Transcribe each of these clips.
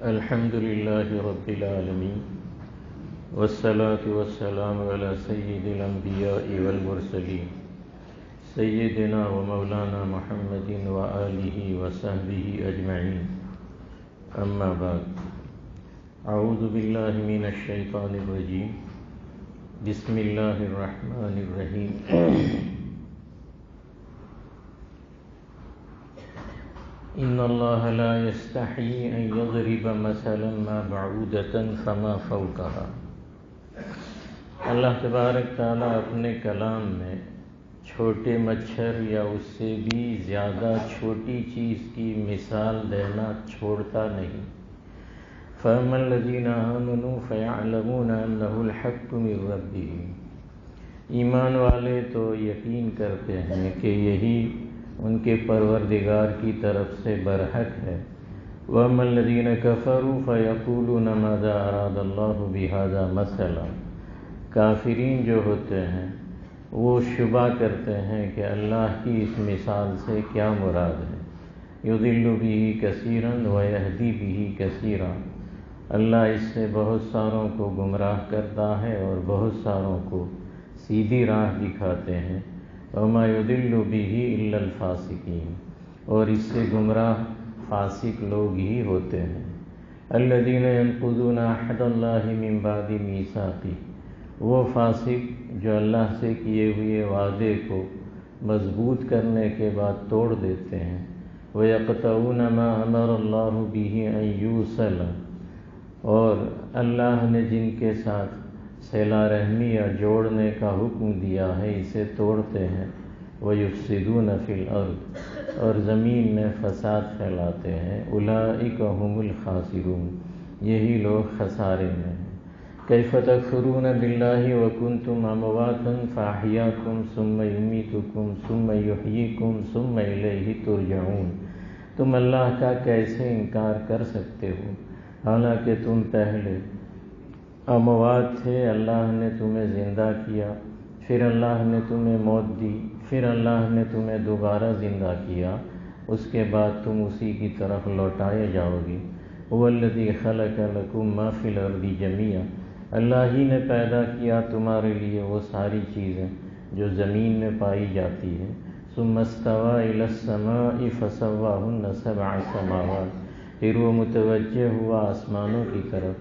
الحمد لله رب العالمين والصلاة والسلام على سيد الأنبياء والمرسلين سيدنا ومولانا محمد وآله وصحبه أجمعين أما بعد أعوذ بالله من الشيطان الرجيم بسم الله الرحمن الرحيم إن الله لا يستحيي أن يضرب مثلا ما بعودة فما فوقها۔ اللہ تبارک تعالیٰ اپنے کلام میں چھوٹے مچھر یا اس سے بھی زیادہ چھوٹی چیز کی مثال دینا چھوڑتا نہیں۔ فَأَمَّا الَّذِينَ آمَنُوا فَيَعْلَمُونَ أَنَّهُ الْحَقُّ مِن رَّبِّهِمْ، ایمان والے تو یقین کرتے ہیں کہ یہی ان کے پروردگار کی طرف سے برحق ہے۔ وَأَمَّا الَّذِينَ كَفَرُوا فَيَقُولُونَ مَاذَا أَرَادَ اللَّهُ بِهَذَا مَثَلًا، کافرین جو ہوتے ہیں وہ شبہ کرتے ہیں کہ اللہ کی اس مثال سے کیا مراد ہے۔ يُضِلُّ بِهِ كَثِيرًا وَيَهْدِي بِهِ كَثِيرًا، اللہ اس سے بہت ساروں کو گمراہ کرتا ہے اور بہت ساروں کو سیدھی راہ دکھاتے ہیں۔ وَمَا يُضِلُّ بِهِ إِلَّا الْفَاسِقِينَ، اور اس سے گمراہ فاسق لوگ ہی ہوتے ہیں۔ الَّذِينَ يَنقُضُونَ عَهْدَ اللَّهِ مِن بَعْدِ مِيثَاقِهِ، وہ فاسق جو اللہ سے کیے ہوئے وعدے کو مضبوط کرنے کے بعد توڑ دیتے ہیں۔ وَيَقْطَعُونَ مَا أَمَرَ اللَّهُ بِهِ أَن يُوصَلَ، اور اللہ نے جن کے ساتھ صلہ رحمی یا جوڑنے کا حکم دیا ہے اسے توڑتے ہیں۔ وَيُفْسِدُونَ فِي الْأَرْضِ، اور زمین میں فساد پھیلاتے ہیں۔ أُولَئِكَ هُمُ الْخَاسِرُونَ، یہی لوگ خسارے میں ہیں۔ كَيْفَ تَكْفُرُونَ بِاللَّهِ وَكُنْتُمْ أَمْوَاتًا فَأَحْيَاكُمْ ثُمَّ يُمِيتُكُمْ ثُمَّ يُحْيِيكُمْ ثُمَّ إِلَيْهِ تُرْجَعُونَ، تم اللہ کا کیسے انکار کر سکتے ہو حالانکہ تم پہلے اموات تھے، اللہ نے تمہیں زندہ کیا، پھر اللہ نے تمہیں موت دی، پھر اللہ نے تمہیں دوبارہ زندہ کیا، اس کے بعد تم اسی کی طرف لوٹائے جاؤ گے۔ هُوَ الَّذِي خَلَقَ لَكُم مَّا فِي الْأَرْضِ جَمِيعًا، اللہ ہی نے پیدا کیا تمہارے لیے وہ ساری چیزیں جو زمین میں پائی جاتی ہیں۔ ثُمَّ اسْتَوَىٰ إِلَى السَّمَاءِ فَسَوَّاهُنَّ سَبْعَ سَمَاوَاتٍ، پھر وہ متوجہ ہوا آسمانوں کی طرف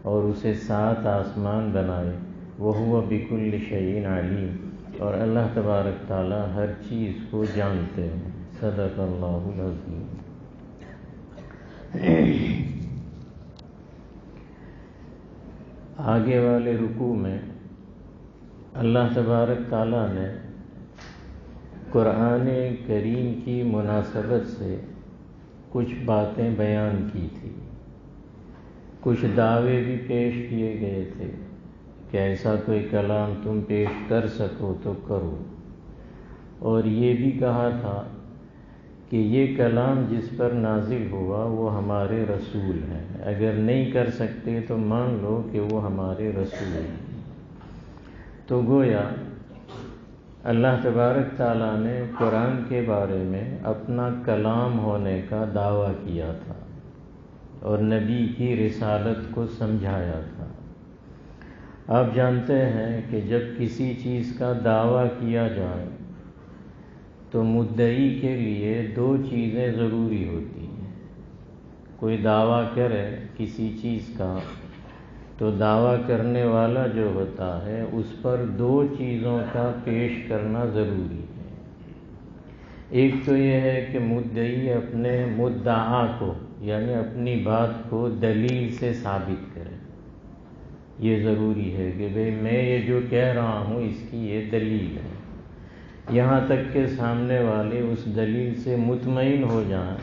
اور اسے 7 آسمان بنائے۔ وَهُوَ بِكُلِّ شَيْءٍ عَلِيمٌ، اور اللہ تبارک تعالیٰ ہر چیز کو جانتے ہیں۔ صدق اللہ العظیم۔ آگے والے رکوع میں اللہ تبارک تعالیٰ نے قرآن کریم کی مناسبت سے کچھ باتیں بیان کی تھی، کچھ دعوے بھی پیش کیے گئے تھے کہ ایسا کوئی کلام تم پیش کر سکو تو کرو، اور یہ بھی کہا تھا کہ یہ کلام جس پر نازل ہوا وہ ہمارے رسول ہیں، اگر نہیں کر سکتے تو مان لو کہ وہ ہمارے رسول ہیں۔ تو گویا اللہ تبارک تعالیٰ نے قرآن کے بارے میں اپنا کلام ہونے کا دعویٰ کیا تھا اور نبی کی رسالت کو سمجھایا تھا۔ آپ جانتے ہیں کہ جب کسی چیز کا دعویٰ کیا جائے تو مدعی کے لیے 2 چیزیں ضروری ہوتی ہیں۔ کوئی دعویٰ کرے کسی چیز کا تو دعویٰ کرنے والا جو ہوتا ہے اس پر 2 چیزوں کا پیش کرنا ضروری ہے۔ ایک تو یہ ہے کہ مدعی اپنے مدعا کو یعنی اپنی بات کو دلیل سے ثابت کرے، یہ ضروری ہے کہ بھئی میں یہ جو کہہ رہا ہوں اس کی یہ دلیل ہے، یہاں تک کہ سامنے والے اس دلیل سے مطمئن ہو جائیں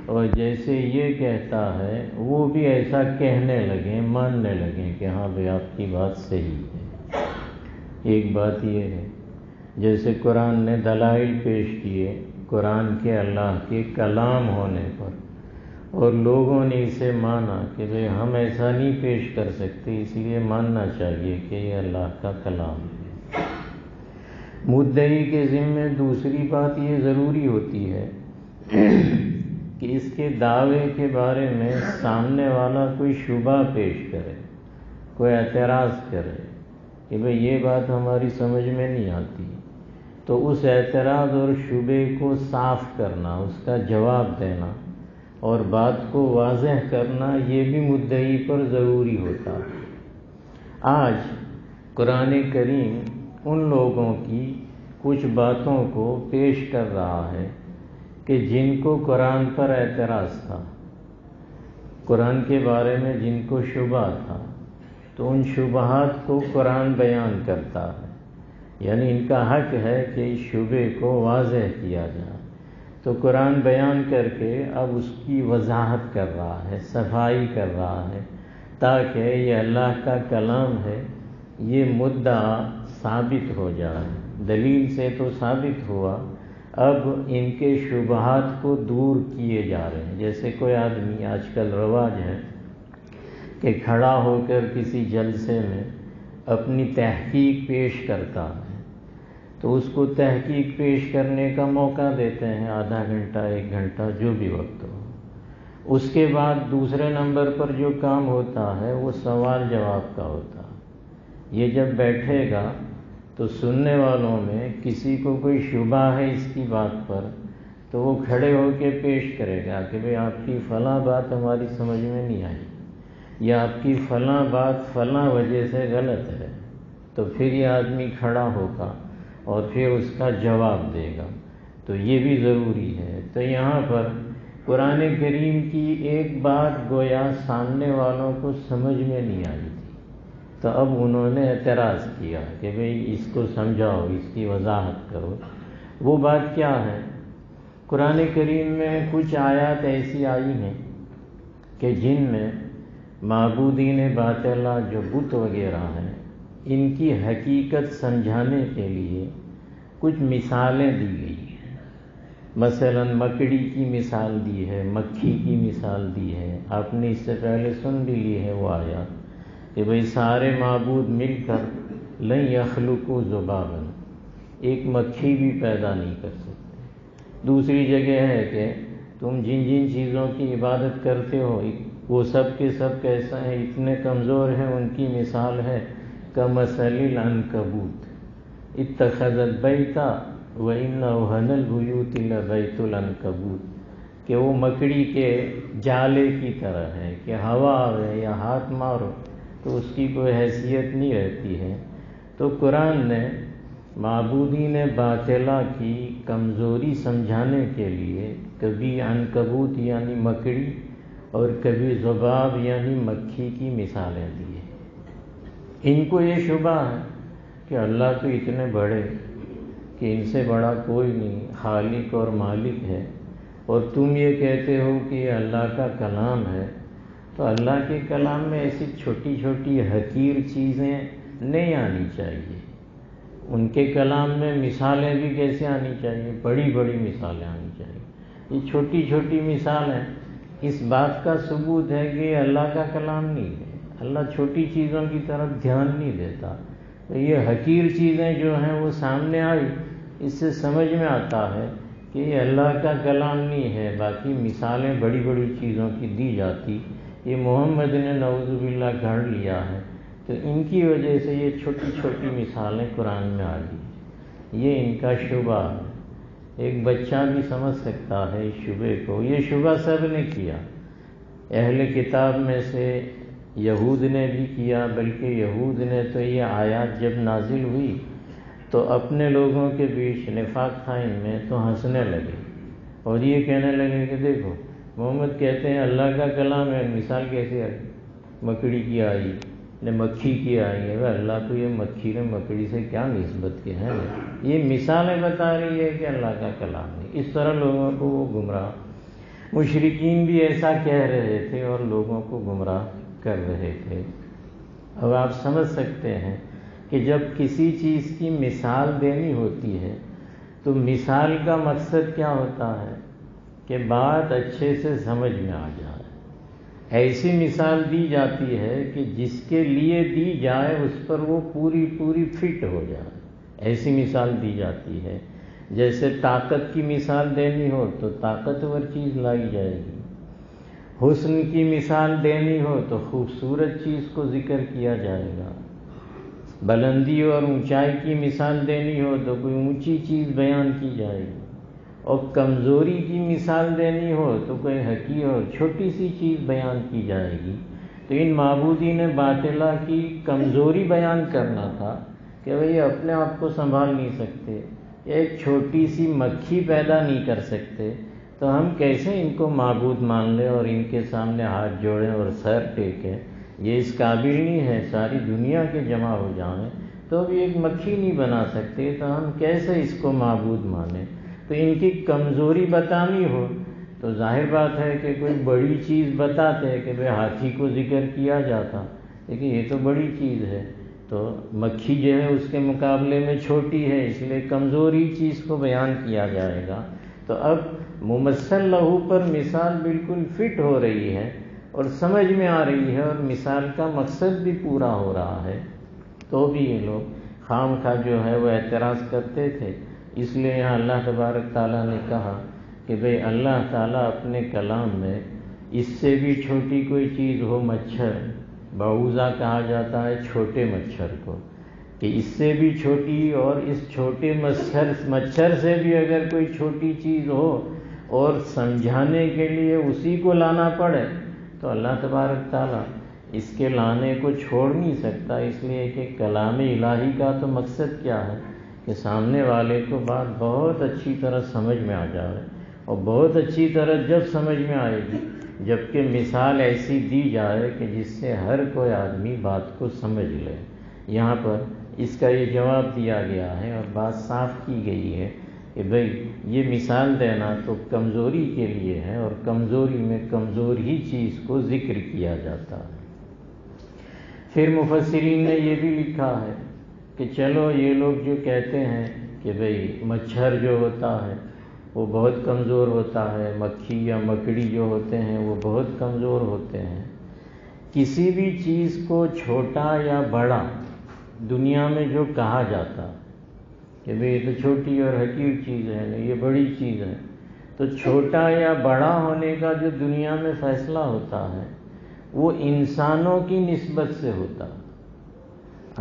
اور جیسے یہ کہتا ہے وہ بھی ایسا کہنے لگیں، ماننے لگیں کہ ہاں بھئی آپ کی بات صحیح ہے۔ ایک بات یہ ہے جیسے قرآن نے دلائل پیش کیے قرآن کے اللہ کے کلام ہونے پر، اور لوگوں نے اسے مانا کہ بھئی ہم ایسا نہیں پیش کر سکتے، اس لیے ماننا چاہیے کہ یہ اللہ کا کلام ہے۔ مدعی کے ذمے دوسری بات یہ ضروری ہوتی ہے کہ اس کے دعوے کے بارے میں سامنے والا کوئی شبہ پیش کرے، کوئی اعتراض کرے کہ بھئی یہ بات ہماری سمجھ میں نہیں آتی، تو اس اعتراض اور شبے کو صاف کرنا، اس کا جواب دینا اور بات کو واضح کرنا، یہ بھی مدعی پر ضروری ہوتا ہے۔ آج قرآن کریم ان لوگوں کی کچھ باتوں کو پیش کر رہا ہے کہ جن کو قرآن پر اعتراض تھا، قرآن کے بارے میں جن کو شبہ تھا، تو ان شبہات کو قرآن بیان کرتا ہے، یعنی ان کا حق ہے کہ اس شبے کو واضح کیا جائے۔ تو قرآن بیان کر کے اب اس کی وضاحت کر رہا ہے، صفائی کر رہا ہے، تاکہ یہ اللہ کا کلام ہے، یہ مدعا ثابت ہو جائے۔ دلیل سے تو ثابت ہوا، اب ان کے شبہات کو دور کیے جا رہے ہیں۔ جیسے کوئی آدمی، آج کل رواج ہے کہ کھڑا ہو کر کسی جلسے میں اپنی تحقیق پیش کرتا ہے، تو اس کو تحقیق پیش کرنے کا موقع دیتے ہیں، آدھا گھنٹہ، 1 گھنٹہ، جو بھی وقت ہو۔ اس کے بعد دوسرے نمبر پر جو کام ہوتا ہے وہ سوال جواب کا ہوتا ہے۔ یہ جب بیٹھے گا تو سننے والوں میں کسی کو کوئی شبہ ہے اس کی بات پر، تو وہ کھڑے ہو کے پیش کرے گا کہ بھئی آپ کی فلاں بات ہماری سمجھ میں نہیں آئی، یا آپ کی فلاں بات فلاں وجہ سے غلط ہے، تو پھر یہ آدمی کھڑا ہوگا اور پھر اس کا جواب دے گا۔ تو یہ بھی ضروری ہے۔ تو یہاں پر قرآن کریم کی ایک بات گویا سامنے والوں کو سمجھ میں نہیں آئی تھی، تو اب انہوں نے اعتراض کیا کہ بھئی اس کو سمجھاؤ، اس کی وضاحت کرو۔ وہ بات کیا ہے؟ قرآن کریم میں کچھ آیات ایسی آئی ہیں کہ جن میں معبودین باطلہ جو بت وغیرہ ہیں، ان کی حقیقت سمجھانے کے لیے کچھ مثالیں دی گئی ہیں۔ مثلا مکڑی کی مثال دی ہے، مکھی کی مثال دی ہے۔ آپ نے اس سے پہلے سن بھی لی ہے وہ آیات کہ بھئی سارے معبود مل کر لن یخلقوا ذبابا، ایک مکھی بھی پیدا نہیں کر سکتے۔ دوسری جگہ ہے کہ تم جن جن چیزوں کی عبادت کرتے ہو وہ سب کے سب کیسا ہیں، اتنے کمزور ہیں، ان کی مثال ہے کمثل العنکبوت اتخذت بیتا وَإِنَّ أَوْهَنَ الْبُيُوتِ لَبَيْتُ الْعَنْكَبُوتِ، کہ وہ مکڑی کے جالے کی طرح ہے کہ ہوا آوے یا ہاتھ مارو تو اس کی کوئی حیثیت نہیں رہتی ہے۔ تو قرآن نے معبودین باطلہ کی کمزوری سمجھانے کے لیے کبھی عنکبوت یعنی مکڑی اور کبھی ذباب یعنی مکھی کی مثالیں دی ہیں۔ ان کو یہ شبہ ہے کہ اللہ تو اتنے بڑے کہ ان سے بڑا کوئی نہیں، خالق اور مالک ہے، اور تم یہ کہتے ہو کہ یہ اللہ کا کلام ہے، تو اللہ کے کلام میں ایسی چھوٹی چھوٹی حقیر چیزیں نہیں آنی چاہیے۔ ان کے کلام میں مثالیں بھی کیسے آنی چاہیے؟ بڑی بڑی مثالیں آنی چاہیے۔ یہ چھوٹی چھوٹی مثالیں اس بات کا ثبوت ہے کہ یہ اللہ کا کلام نہیں ہے۔ اللہ چھوٹی چیزوں کی طرف دھیان نہیں دیتا۔ تو یہ حقیر چیزیں جو ہیں وہ سامنے آئی، اس سے سمجھ میں آتا ہے کہ یہ اللہ کا کلام نہیں ہے۔ باقی مثالیں بڑی بڑی چیزوں کی دی جاتی، یہ محمد نے نعوذ باللہ گھڑ لیا ہے، تو ان کی وجہ سے یہ چھوٹی چھوٹی مثالیں قرآن میں آ گئی۔ یہ ان کا شبہ ہے۔ ایک بچہ بھی سمجھ سکتا ہے اس شبے کو۔ یہ شبہ سب نے کیا، اہل کتاب میں سے یہود نے بھی کیا، بلکہ یہود نے تو یہ آیات جب نازل ہوئی تو اپنے لوگوں کے بیچ نفاق تھا ان میں، تو ہنسنے لگے اور یہ کہنے لگے کہ دیکھو محمد کہتے ہیں اللہ کا کلام ہے، مثال کیسے آئی؟ مکڑی کی آئی نے، مکھی کی آئی ہے، اللہ کو یہ مکھی نے مکڑی سے کیا نسبت کی ہے؟ یہ مثالیں بتا رہی ہے کہ اللہ کا کلام نہیں۔ اس طرح لوگوں کو وہ گمراہ، مشرکین بھی ایسا کہہ رہے تھے اور لوگوں کو گمراہ کر رہے تھے۔ اب آپ سمجھ سکتے ہیں کہ جب کسی چیز کی مثال دینی ہوتی ہے تو مثال کا مقصد کیا ہوتا ہے کہ بات اچھے سے سمجھ میں آ جائے۔ ایسی مثال دی جاتی ہے کہ جس کے لیے دی جائے اس پر وہ پوری فٹ ہو جائے، ایسی مثال دی جاتی ہے۔ جیسے طاقت کی مثال دینی ہو تو طاقتور چیز لائی جائے گی، حسن کی مثال دینی ہو تو خوبصورت چیز کو ذکر کیا جائے گا، بلندی اور اونچائی کی مثال دینی ہو تو کوئی اونچی چیز بیان کی جائے گی، اور کمزوری کی مثال دینی ہو تو کوئی حقیر اور چھوٹی سی چیز بیان کی جائے گی۔ تو ان معبودین باطلہ کی کمزوری بیان کرنا تھا کہ بھئی اپنے آپ کو سنبھال نہیں سکتے، ایک چھوٹی سی مکھی پیدا نہیں کر سکتے، تو ہم کیسے ان کو معبود مان لیں اور ان کے سامنے ہاتھ جوڑیں اور سر ٹیکیں؟ یہ اس قابل نہیں ہے، ساری دنیا کے جمع ہو جائیں تو بھی ایک مکھی نہیں بنا سکتے، تو ہم کیسے اس کو معبود مانیں؟ تو ان کی کمزوری بتانی ہو تو ظاہر بات ہے کہ کوئی بڑی چیز بتاتے کہ بھئی ہاتھی کو ذکر کیا جاتا، لیکن یہ تو بڑی چیز ہے، تو مکھی جو ہے اس کے مقابلے میں چھوٹی ہے، اس لیے کمزوری چیز کو بیان کیا جائے گا۔ تو اب ممثل لہو پر مثال بالکل فٹ ہو رہی ہے اور سمجھ میں آ رہی ہے، اور مثال کا مقصد بھی پورا ہو رہا ہے، تو بھی یہ لوگ خام خواہ جو ہے وہ اعتراض کرتے تھے۔ اس لیے یہاں اللہ تبارک تعالیٰ نے کہا کہ بھئی اللہ تعالیٰ اپنے کلام میں اس سے بھی چھوٹی کوئی چیز ہو، مچھر، بعوضہ کہا جاتا ہے چھوٹے مچھر کو، کہ اس سے بھی چھوٹی اور اس چھوٹے مچھر سے بھی اگر کوئی چھوٹی چیز ہو اور سمجھانے کے لیے اسی کو لانا پڑے تو اللہ تبارک تعالیٰ اس کے لانے کو چھوڑ نہیں سکتا، اس لیے کہ کلام الہی کا تو مقصد کیا ہے کہ سامنے والے کو بات بہت اچھی طرح سمجھ میں آ جائے، اور بہت اچھی طرح جب سمجھ میں آئے گی جبکہ مثال ایسی دی جائے کہ جس سے ہر کوئی آدمی بات کو سمجھ لے۔ یہاں پر اس کا یہ جواب دیا گیا ہے اور بات صاف کی گئی ہے کہ بھئی یہ مثال دینا تو کمزوری کے لیے ہے، اور کمزوری میں کمزور ہی چیز کو ذکر کیا جاتا ہے۔ پھر مفسرین نے یہ بھی لکھا ہے کہ چلو یہ لوگ جو کہتے ہیں کہ بھئی مچھر جو ہوتا ہے وہ بہت کمزور ہوتا ہے، مکھی یا مکڑی جو ہوتے ہیں وہ بہت کمزور ہوتے ہیں، کسی بھی چیز کو چھوٹا یا بڑا دنیا میں جو کہا جاتا کہ بھئی یہ تو چھوٹی اور حقیر چیز ہے، یہ بڑی چیز ہے، تو چھوٹا یا بڑا ہونے کا جو دنیا میں فیصلہ ہوتا ہے وہ انسانوں کی نسبت سے ہوتا،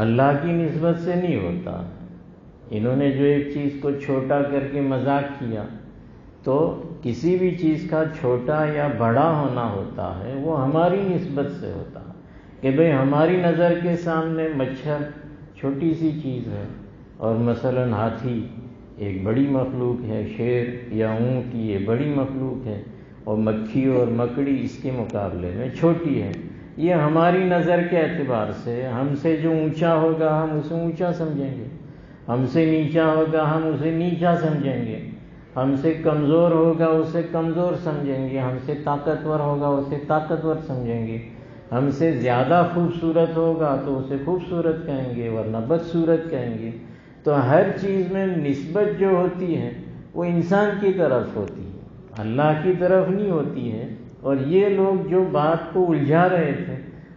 اللہ کی نسبت سے نہیں ہوتا۔ انہوں نے جو ایک چیز کو چھوٹا کر کے مذاق کیا، تو کسی بھی چیز کا چھوٹا یا بڑا ہونا ہوتا ہے وہ ہماری نسبت سے ہوتا ہے کہ بھئی ہماری نظر کے سامنے مچھر چھوٹی سی چیز ہے، اور مثلا ہاتھی ایک بڑی مخلوق ہے، شیر یا اونٹ یہ بڑی مخلوق ہے، اور مکھی اور مکڑی اس کے مقابلے میں چھوٹی ہے۔ یہ ہماری نظر کے اعتبار سے ہم سے جو اونچا ہوگا ہم اسے اونچا سمجھیں گے، ہم سے نیچا ہوگا ہم اسے نیچا سمجھیں گے، ہم سے کمزور ہوگا اسے کمزور سمجھیں گے، ہم سے طاقتور ہوگا اسے طاقتور سمجھیں گے، ہم سے زیادہ خوبصورت ہوگا تو اسے خوبصورت کہیں گے ورنہ بدصورت کہیں گے۔ تو ہر چیز میں نسبت جو ہوتی ہے وہ انسان کی طرف ہوتی ہے، اللہ کی طرف نہیں ہوتی ہے۔ اور یہ لوگ جو بات کو الجھا رہے تھے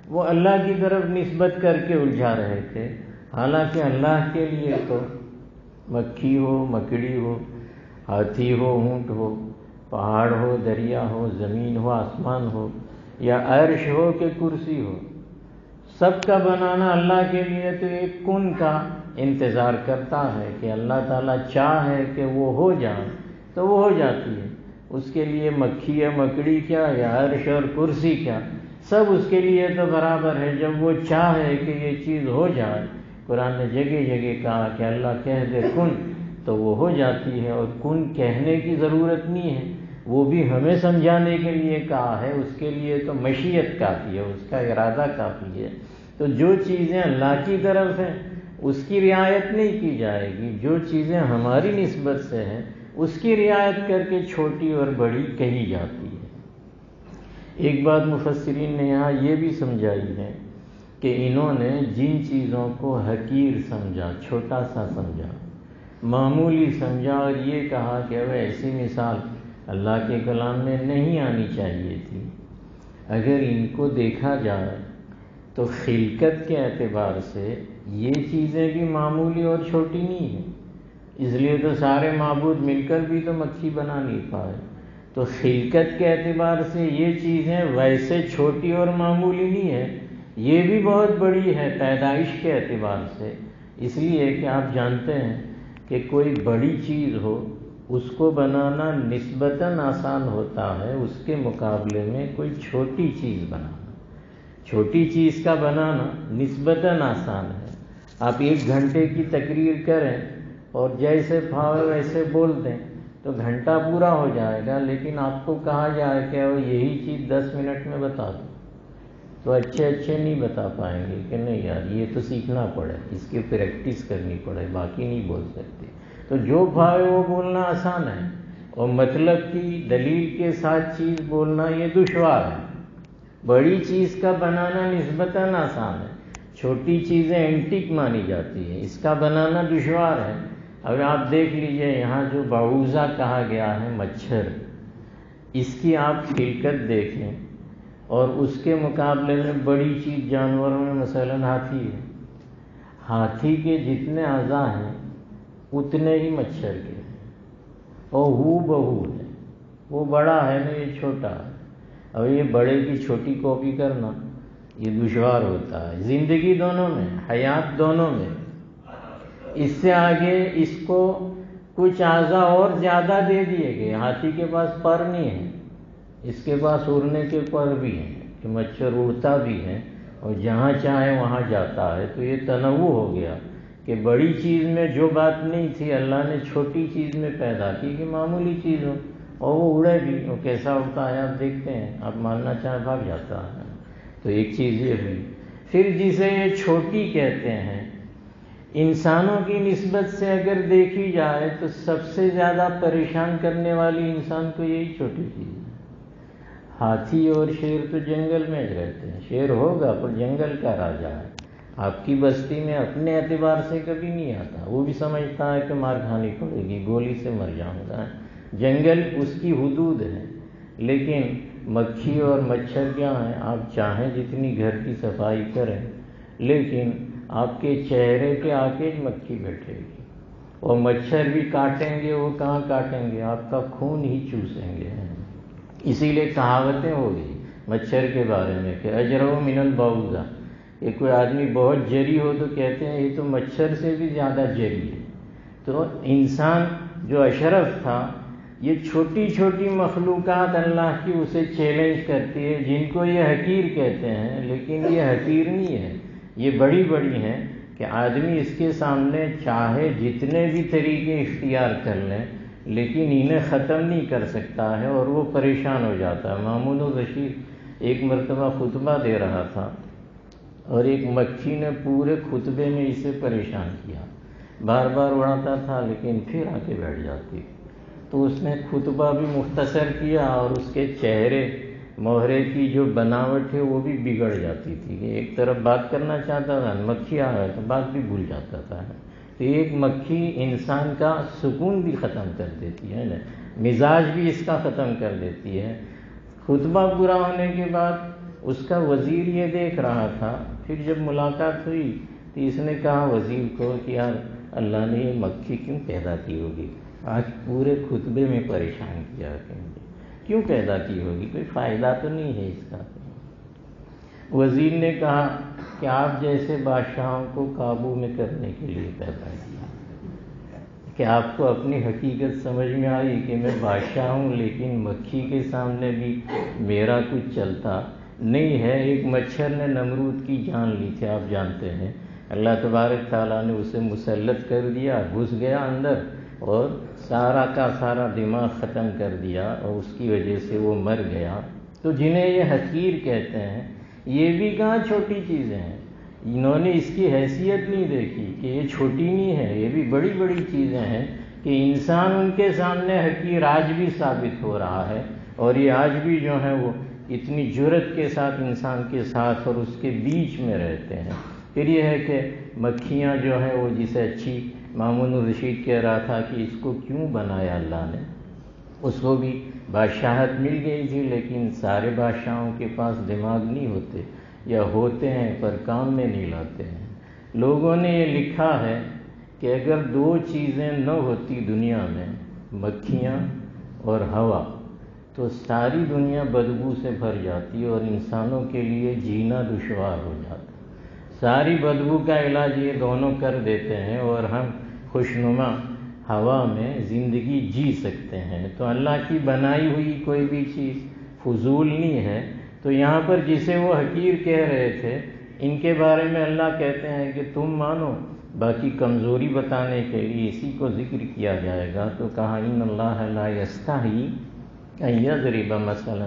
وہ اللہ کی طرف نسبت کر کے الجھا رہے تھے، حالانکہ اللہ کے لیے تو مکھی ہو، مکڑی ہو، ہاتھی ہو، اونٹ ہو، پہاڑ ہو، دریا ہو، زمین ہو، آسمان ہو، یا عرش ہو کہ کرسی ہو، سب کا بنانا اللہ کے لیے تو ایک کن کا انتظار کرتا ہے کہ اللہ تعالیٰ چاہے کہ وہ ہو جائے تو وہ ہو جاتی ہے۔ اس کے لیے مکھی یا مکڑی کیا یا عرش اور کرسی کیا، سب اس کے لیے تو برابر ہے۔ جب وہ چاہے کہ یہ چیز ہو جائے، قرآن نے جگہ جگہ کہا کہ اللہ کہہ دے کن تو وہ ہو جاتی ہے، اور کن کہنے کی ضرورت نہیں ہے، وہ بھی ہمیں سمجھانے کے لیے کہا ہے، اس کے لیے تو مشیت کافی ہے، اس کا ارادہ کافی ہے۔ تو جو چیزیں اللہ کی طرف ہیں اس کی رعایت نہیں کی جائے گی، جو چیزیں ہماری نسبت سے ہیں اس کی رعایت کر کے چھوٹی اور بڑی کہی جاتی ہے۔ ایک بات مفسرین نے یہاں یہ بھی سمجھائی ہے کہ انہوں نے جن چیزوں کو حقیر سمجھا، چھوٹا سا سمجھا، معمولی سمجھا، اور یہ کہا کہ اب ایسی مثال اللہ کے کلام میں نہیں آنی چاہیے تھی۔ اگر ان کو دیکھا جائے تو خلقت کے اعتبار سے یہ چیزیں بھی معمولی اور چھوٹی نہیں ہیں، اس لیے تو سارے معبود مل کر بھی تو مکھی بنا نہیں پائے۔ تو خلقت کے اعتبار سے یہ چیزیں ویسے چھوٹی اور معمولی نہیں ہے، یہ بھی بہت بڑی ہے پیدائش کے اعتبار سے۔ اس لیے کہ آپ جانتے ہیں کہ کوئی بڑی چیز ہو اس کو بنانا نسبتاً آسان ہوتا ہے اس کے مقابلے میں کوئی چھوٹی چیز بنانا۔ چھوٹی چیز کا بنانا نسبتاً آسان ہے۔ آپ 1 گھنٹے کی تقریر کریں اور جیسے پھاوے ویسے بول دیں تو گھنٹہ پورا ہو جائے گا، لیکن آپ کو کہا جائے کہ وہ یہی چیز 10 منٹ میں بتا دو تو اچھے نہیں بتا پائیں گے کہ نہیں یار یہ تو سیکھنا پڑے، اس کی پریکٹس کرنی پڑے، باقی نہیں بول سکتے۔ تو جو بھائی وہ بولنا آسان ہے اور مطلب کی دلیل کے ساتھ چیز بولنا یہ دشوار ہے۔ بڑی چیز کا بنانا نسبتاً آسان ہے، چھوٹی چیزیں اینٹک مانی جاتی ہیں، اس کا بنانا دشوار ہے۔ اگر آپ دیکھ لیجئے یہاں جو بعوضہ کہا گیا ہے مچھر، اس کی آپ خلقت دیکھیں اور اس کے مقابلے میں بڑی چیز جانوروں میں مثلاً ہاتھی ہے۔ ہاتھی کے جتنے اعضاء ہیں اتنے ہی مچھر کے ہیں اور ہو بہو ہے، وہ بڑا ہے نا یہ چھوٹا ہے۔ اب یہ بڑے کی چھوٹی کاپی کرنا یہ دشوار ہوتا ہے۔ زندگی دونوں میں، حیات دونوں میں، اس سے آگے اس کو کچھ اعضاء اور زیادہ دے دیے گئے۔ ہاتھی کے پاس پر نہیں ہے، اس کے پاس اڑنے کے پر بھی ہیں کہ مچھر اڑتا بھی ہے اور جہاں چاہے وہاں جاتا ہے۔ تو یہ تنوع ہو گیا کہ بڑی چیز میں جو بات نہیں تھی اللہ نے چھوٹی چیز میں پیدا کی کہ معمولی چیز ہو اور وہ اڑے بھی، وہ کیسا اڑتا ہے آپ دیکھتے ہیں، آپ ماننا چاہیں بھاگ جاتا ہے۔ تو ایک چیز یہ ہوئی۔ پھر جسے یہ چھوٹی کہتے ہیں، انسانوں کی نسبت سے اگر دیکھی جائے تو سب سے زیادہ پریشان کرنے والی انسان کو یہی چھوٹی چیز ہے۔ ہاتھی اور شیر تو جنگل میں رہتے ہیں، شیر ہوگا پر جنگل کا راجا ہے، آپ کی بستی میں اپنے اعتبار سے کبھی نہیں آتا، وہ بھی سمجھتا ہے کہ مار کھانی پڑے گی، گولی سے مر جاؤں گا۔ جنگل اس کی حدود ہے۔ لیکن مکھی اور مچھر کیا ہیں، آپ چاہیں جتنی گھر کی صفائی کریں لیکن آپ کے چہرے کے آگے مکھی بیٹھے گی اور مچھر بھی کاٹیں گے، وہ کہاں کاٹیں گے، آپ کا خون ہی چوسیں گے۔ اسی لیے کہاوتیں ہو گئی مچھر کے بارے میں کہ اجرؤ من البعوضہ، کہ کوئی آدمی بہت جری ہو تو کہتے ہیں یہ تو مچھر سے بھی زیادہ جری ہے۔ تو انسان جو اشرف تھا، یہ چھوٹی چھوٹی مخلوقات اللہ کی اسے چیلنج کرتی ہے، جن کو یہ حقیر کہتے ہیں، لیکن یہ حقیر نہیں ہے، یہ بڑی بڑی ہیں کہ آدمی اس کے سامنے چاہے جتنے بھی طریقے اختیار کر لیں لیکن انہیں ختم نہیں کر سکتا ہے اور وہ پریشان ہو جاتا ہے۔ مامون الرشید ایک مرتبہ خطبہ دے رہا تھا اور ایک مکھی نے پورے خطبے میں اسے پریشان کیا، بار بار اڑاتا تھا لیکن پھر آ کے بیٹھ جاتی، تو اس نے خطبہ بھی مختصر کیا اور اس کے چہرے مہرے کی جو بناوٹ ہے وہ بھی بگڑ جاتی تھی کہ ایک طرف بات کرنا چاہتا تھا، مکھی آ گیا تو بات بھی بھول جاتا تھا۔ تو ایک مکھی انسان کا سکون بھی ختم کر دیتی ہے نا، مزاج بھی اس کا ختم کر دیتی ہے۔ خطبہ پورا ہونے کے بعد اس کا وزیر یہ دیکھ رہا تھا، پھر جب ملاقات ہوئی تو اس نے کہا وزیر کو کہ یار اللہ نے یہ مکھی کیوں پیدا کی ہوگی، آج پورے خطبے میں پریشان کیا، کیوں پیدا کی ہوگی، کوئی فائدہ تو نہیں ہے اس کا۔ وزیر نے کہا کہ آپ جیسے بادشاہوں کو قابو میں کرنے کے لیے پیدا کیا، کہ آپ کو اپنی حقیقت سمجھ میں آئی کہ میں بادشاہ ہوں لیکن مکھی کے سامنے بھی میرا کچھ چلتا نہیں ہے۔ ایک مچھر نے نمرود کی جان لی تھی، آپ جانتے ہیں، اللہ تبارک تعالیٰ نے اسے مسلط کر دیا، گھس گیا اندر اور سارا کا سارا دماغ ختم کر دیا اور اس کی وجہ سے وہ مر گیا۔ تو جنہیں یہ حقیر کہتے ہیں یہ بھی کہاں چھوٹی چیزیں ہیں، انہوں نے اس کی حیثیت نہیں دیکھی کہ یہ چھوٹی نہیں ہے، یہ بھی بڑی بڑی چیزیں ہیں کہ انسان ان کے سامنے حقیر آج بھی ثابت ہو رہا ہے، اور یہ آج بھی جو ہے وہ اتنی جرأت کے ساتھ انسان کے ساتھ اور اس کے بیچ میں رہتے ہیں۔ پھر یہ ہے کہ مکھیاں جو ہیں وہ جسے اچھی مامون الرشید کہہ رہا تھا کہ اس کو کیوں بنایا اللہ نے، اس کو بھی بادشاہت مل گئی تھی لیکن سارے بادشاہوں کے پاس دماغ نہیں ہوتے، یا ہوتے ہیں پر کام میں نہیں لاتے ہیں۔ لوگوں نے یہ لکھا ہے کہ اگر دو چیزیں نہ ہوتی دنیا میں، مکھیاں اور ہوا، تو ساری دنیا بدبو سے بھر جاتی اور انسانوں کے لیے جینا دشوار ہو جاتا۔ ساری بدبو کا علاج یہ دونوں کر دیتے ہیں اور ہم خوشنما ہوا میں زندگی جی سکتے ہیں۔ تو اللہ کی بنائی ہوئی کوئی بھی چیز فضول نہیں ہے۔ تو یہاں پر جسے وہ حقیر کہہ رہے تھے، ان کے بارے میں اللہ کہتے ہیں کہ تم مانو، باقی کمزوری بتانے کے لیے اسی کو ذکر کیا جائے گا۔ تو کہا ان اللہ لا یستحی ان یضرب مثلا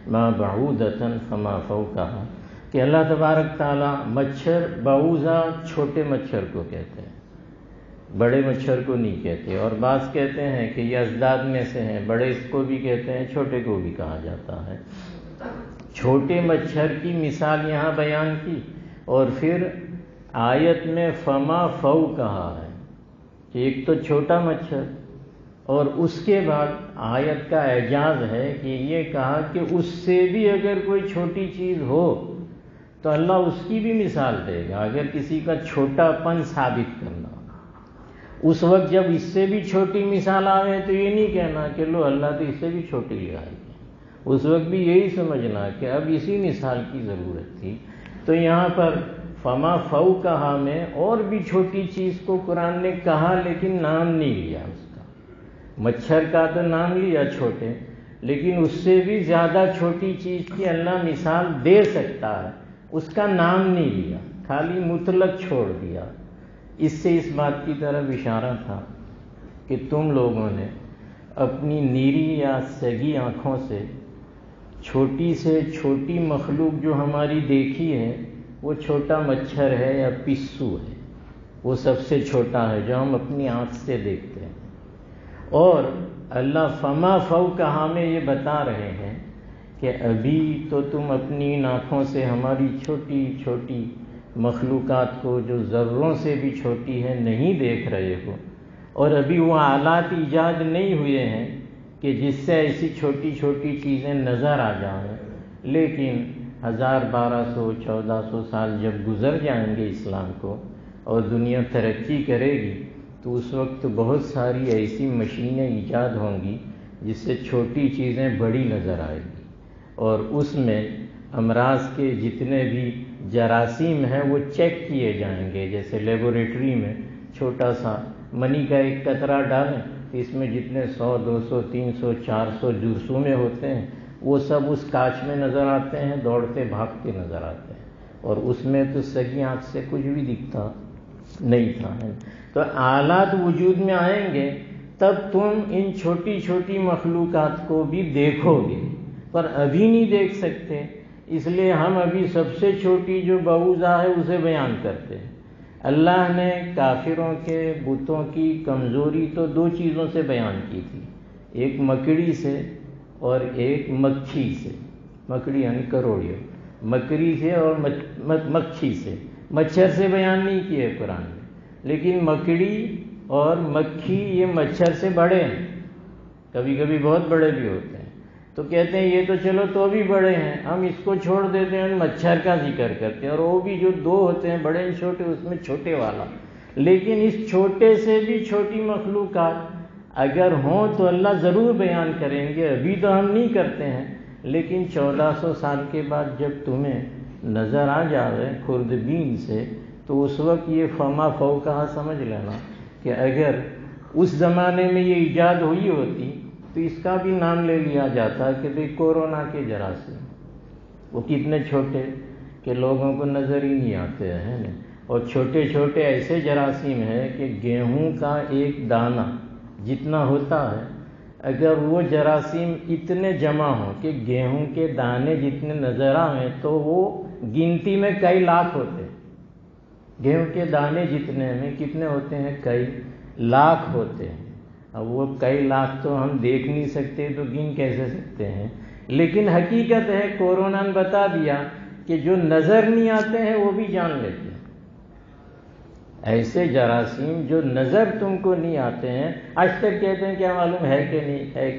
ما بعودۃ فما فوقها، کہ اللہ تبارک تعالیٰ مچھر، بعوضہ چھوٹے مچھر کو کہتے ہیں، بڑے مچھر کو نہیں کہتے، اور بعض کہتے ہیں کہ یہ ازداد میں سے ہیں، بڑے اس کو بھی کہتے ہیں، چھوٹے کو بھی کہا جاتا ہے۔ چھوٹے مچھر کی مثال یہاں بیان کی، اور پھر آیت میں فما فو کہا ہے کہ ایک تو چھوٹا مچھر، اور اس کے بعد آیت کا اعجاز ہے کہ یہ کہا کہ اس سے بھی اگر کوئی چھوٹی چیز ہو تو اللہ اس کی بھی مثال دے گا۔ اگر کسی کا چھوٹا پن ثابت کرنا، اس وقت جب اس سے بھی چھوٹی مثال آئے تو یہ نہیں کہنا کہ لو اللہ تو اس سے بھی چھوٹی لے آئی ہے، اس وقت بھی یہی سمجھنا کہ اب اسی مثال کی ضرورت تھی۔ تو یہاں پر فما فو کہا میں اور بھی چھوٹی چیز کو قرآن نے کہا، لیکن نام نہیں لیا اس کا۔ مچھر کا تو نام لیا چھوٹے، لیکن اس سے بھی زیادہ چھوٹی چیز کی اللہ مثال دے سکتا ہے، اس کا نام نہیں لیا، خالی مطلق چھوڑ دیا۔ اس سے اس بات کی طرف اشارہ تھا کہ تم لوگوں نے اپنی نیری یا سگی آنکھوں سے چھوٹی سے چھوٹی مخلوق جو ہماری دیکھی ہے، وہ چھوٹا مچھر ہے یا پسو ہے، وہ سب سے چھوٹا ہے جو ہم اپنی آنکھ سے دیکھتے ہیں۔ اور اللہ فما فو کہا میں یہ بتا رہے ہیں کہ ابھی تو تم اپنی ان آنکھوں سے ہماری چھوٹی چھوٹی مخلوقات کو جو ذروں سے بھی چھوٹی ہے نہیں دیکھ رہے ہو، اور ابھی وہ آلات ایجاد نہیں ہوئے ہیں کہ جس سے ایسی چھوٹی چھوٹی چیزیں نظر آ جائیں۔ لیکن 1200 1400 سال جب گزر جائیں گے اسلام کو اور دنیا ترقی کرے گی، تو اس وقت بہت ساری ایسی مشینیں ایجاد ہوں گی جس سے چھوٹی چیزیں بڑی نظر آئے گی، اور اس میں امراض کے جتنے بھی جراثیم ہیں وہ چیک کیے جائیں گے۔ جیسے لیبوریٹری میں چھوٹا سا منی کا ایک قطرہ ڈالیں، اس میں جتنے 100 200 300 400 جرثومے ہوتے ہیں وہ سب اس کانچ میں نظر آتے ہیں، دوڑتے بھاگتے نظر آتے ہیں، اور اس میں تو سگی آنکھ سے کچھ بھی دکھتا نہیں تھا۔ تو آلات وجود میں آئیں گے تب تم ان چھوٹی چھوٹی مخلوقات کو بھی دیکھو گے، پر ابھی نہیں دیکھ سکتے، اس لیے ہم ابھی سب سے چھوٹی جو بعوضہ ہے اسے بیان کرتے ہیں۔ اللہ نے کافروں کے بتوں کی کمزوری تو دو چیزوں سے بیان کی تھی، ایک مکڑی سے اور ایک مکھی سے۔ مکڑی یعنی کروڑیوں، مکڑی سے اور مکھی سے، مچھر سے بیان نہیں کیے قرآن میں، لیکن مکڑی اور مکھی یہ مچھر سے بڑے ہیں، کبھی کبھی بہت بڑے بھی ہوتے ہیں۔ تو کہتے ہیں یہ تو چلو تو بھی بڑے ہیں، ہم اس کو چھوڑ دیتے ہیں، مچھر کا ذکر کرتے ہیں، اور وہ بھی جو دو ہوتے ہیں بڑے چھوٹے، اس میں چھوٹے والا۔ لیکن اس چھوٹے سے بھی چھوٹی مخلوقات اگر ہوں تو اللہ ضرور بیان کریں گے، ابھی تو ہم نہیں کرتے ہیں، لیکن 1400 سال کے بعد جب تمہیں نظر آ جائے خوردبین سے، تو اس وقت یہ فما فو کہا سمجھ لینا کہ اگر اس زمانے میں یہ ایجاد ہوئی ہوتی تو اس کا بھی نام لے لیا جاتا کہ بھئی کورونا کے جراثیم، وہ کتنے چھوٹے کہ لوگوں کو نظر ہی نہیں آتے ہیں، اور چھوٹے چھوٹے ایسے جراثیم ہیں کہ گیہوں کا ایک دانہ جتنا ہوتا ہے، اگر وہ جراثیم اتنے جمع ہوں کہ گیہوں کے دانے جتنے نظر آئیں تو وہ گنتی میں کئی لاکھ ہوتے ہیں۔ گیہوں کے دانے جتنے میں کتنے ہوتے ہیں؟ کئی لاکھ ہوتے ہیں۔ اب وہ کئی لاکھ تو ہم دیکھ نہیں سکتے تو گن کیسے سکتے ہیں، لیکن حقیقت ہے کورونا نے بتا دیا کہ جو نظر نہیں آتے ہیں وہ بھی جان لیتے ہیں۔ ایسے جراثیم جو نظر تم کو نہیں آتے ہیں، آج تک کہتے ہیں کیا معلوم ہے کہ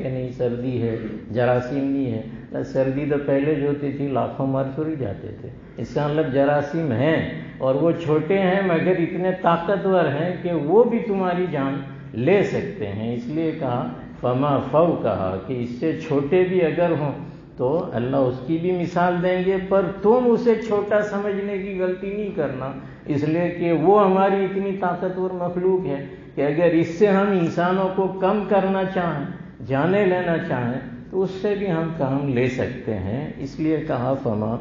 نہیں سردی ہے، جراثیم نہیں ہے۔ سردی تو پہلے جو ہوتی تھی لاکھوں مر تھوڑی جاتے تھے، اس کا مطلب جراثیم ہیں، اور وہ چھوٹے ہیں مگر اتنے طاقتور ہیں کہ وہ بھی تمہاری جان لے سکتے ہیں، اس لیے کہا فما فوقہا کہ اس سے چھوٹے بھی اگر ہوں تو اللہ اس کی بھی مثال دیں گے، پر تم اسے چھوٹا سمجھنے کی غلطی نہیں کرنا، اس لیے کہ وہ ہماری اتنی طاقتور مخلوق ہے کہ اگر اس سے ہم انسانوں کو کم کرنا چاہیں، جانے لینا چاہیں تو اس سے بھی ہم کام لے سکتے ہیں، اس لیے کہا فما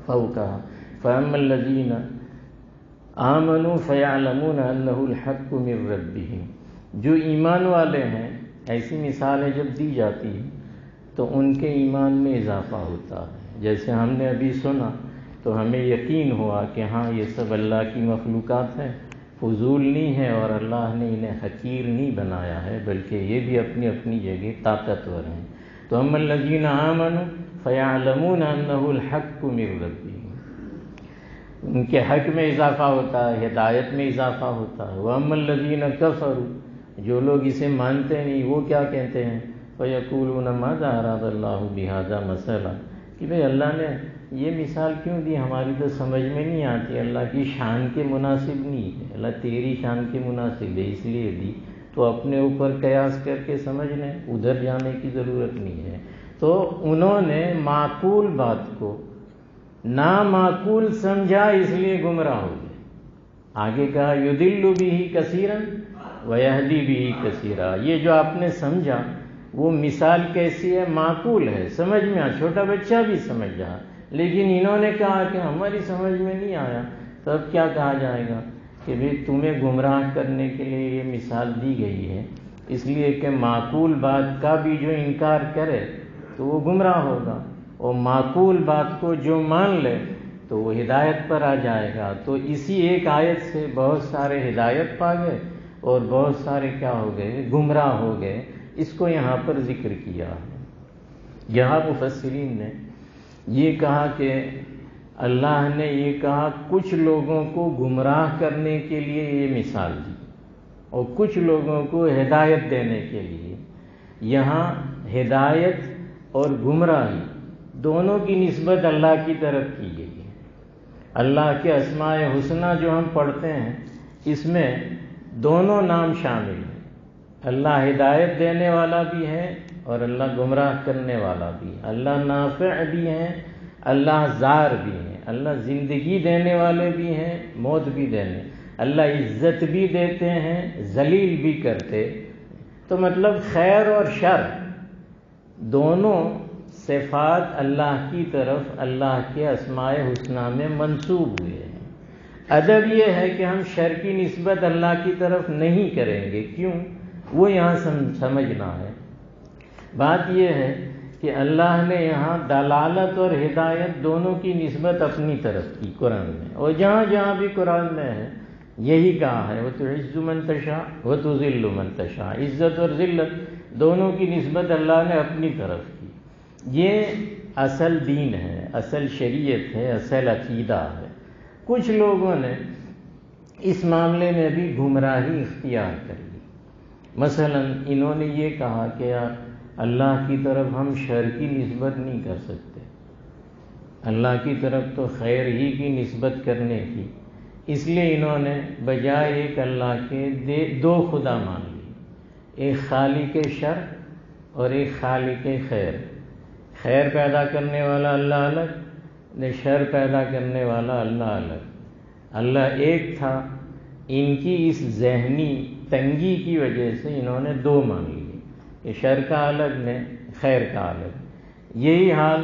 فوقہا فَأَمَّا الَّذِينَ آمَنُوا فَيَعْلَمُونَ أَنَّهُ الْحَقُّ مِنْ رَبِّهِمْ، جو ایمان والے ہیں، ایسی مثالیں جب دی جاتی ہیں تو ان کے ایمان میں اضافہ ہوتا ہے، جیسے ہم نے ابھی سنا تو ہمیں یقین ہوا کہ ہاں یہ سب اللہ کی مخلوقات ہیں، فضول نہیں ہے اور اللہ نے انہیں حقیر نہیں بنایا ہے، بلکہ یہ بھی اپنی اپنی جگہ طاقتور ہیں۔ تو اما الذین آمنوا فیعلمون انہ الحق من ربہم، ان کے حق میں اضافہ ہوتا ہے، ہدایت میں اضافہ ہوتا ہے۔ واما الذین کفروا، جو لوگ اسے مانتے نہیں وہ کیا کہتے ہیں، فیقولون ماذا اراد اللہ بہذا مثلا، کہ بھئی اللہ نے یہ مثال کیوں دی، ہماری تو سمجھ میں نہیں آتی، اللہ کی شان کے مناسب نہیں ہے، اللہ تیری شان کے مناسب ہے اس لیے دی، تو اپنے اوپر قیاس کر کے سمجھ لیں، ادھر جانے کی ضرورت نہیں ہے۔ تو انہوں نے معقول بات کو نامعقول سمجھا، اس لیے گمراہ ہو گئے۔ آگے کہا یضل بہ کثیرا ویہدی بہ کثیرا، یہ جو آپ نے سمجھا وہ مثال کیسی ہے، معقول ہے، سمجھ میں چھوٹا بچہ بھی سمجھ رہا، لیکن انہوں نے کہا کہ ہماری سمجھ میں نہیں آیا، تو اب کیا کہا جائے گا کہ بھئی تمہیں گمراہ کرنے کے لیے یہ مثال دی گئی ہے، اس لیے کہ معقول بات کا بھی جو انکار کرے تو وہ گمراہ ہوگا، اور معقول بات کو جو مان لے تو وہ ہدایت پر آ جائے گا۔ تو اسی ایک آیت سے بہت سارے ہدایت پا گئے اور بہت سارے کیا ہو گئے، گمراہ ہو گئے، اس کو یہاں پر ذکر کیا ہے۔ یہاں مفسرین نے یہ کہا کہ اللہ نے یہ کہا کچھ لوگوں کو گمراہ کرنے کے لیے یہ مثال دی اور کچھ لوگوں کو ہدایت دینے کے لیے۔ یہاں ہدایت اور گمراہی دونوں کی نسبت اللہ کی طرف کی گئی ہے۔ اللہ کے اسماء حسنی جو ہم پڑھتے ہیں اس میں دونوں نام شامل ہیں، اللہ ہدایت دینے والا بھی ہے اور اللہ گمراہ کرنے والا بھی ہے، اللہ نافع بھی ہے، اللہ ضار بھی ہے، اللہ زندگی دینے والے بھی ہیں، موت بھی دینے، اللہ عزت بھی دیتے ہیں، ذلیل بھی کرتے، تو مطلب خیر اور شر دونوں صفات اللہ کی طرف اللہ کے اسماء حسنی میں منسوب ہوئے ہیں۔ ادب یہ ہے کہ ہم شر کی نسبت اللہ کی طرف نہیں کریں گے، کیوں؟ وہ یہاں سمجھنا ہے۔ بات یہ ہے کہ اللہ نے یہاں دلالت اور ہدایت دونوں کی نسبت اپنی طرف کی قرآن میں، اور جہاں جہاں بھی قرآن میں ہے یہی کہا ہے وَتُعِزُّ مَن تَشَاءُ وَتُذِلُّ مَن تَشَاءُ، عزت اور ذلت دونوں کی نسبت اللہ نے اپنی طرف کی۔ یہ اصل دین ہے، اصل شریعت ہے، اصل عقیدہ ہے۔ کچھ لوگوں نے اس معاملے میں بھی گمراہی اختیار کر لی، مثلا انہوں نے یہ کہا کہ یار اللہ کی طرف ہم شر کی نسبت نہیں کر سکتے، اللہ کی طرف تو خیر ہی کی نسبت کرنے کی، اس لیے انہوں نے بجائے ایک اللہ کے دو خدا مان لی، ایک خالق شر اور ایک خالق خیر۔ خیر پیدا کرنے والا اللہ الگ، شر پیدا کرنے والا اللہ الگ۔ اللہ ایک تھا، ان کی اس ذہنی تنگی کی وجہ سے انہوں نے دو مان لیے کہ شر کا الگ نے خیر کا الگ۔ یہی حال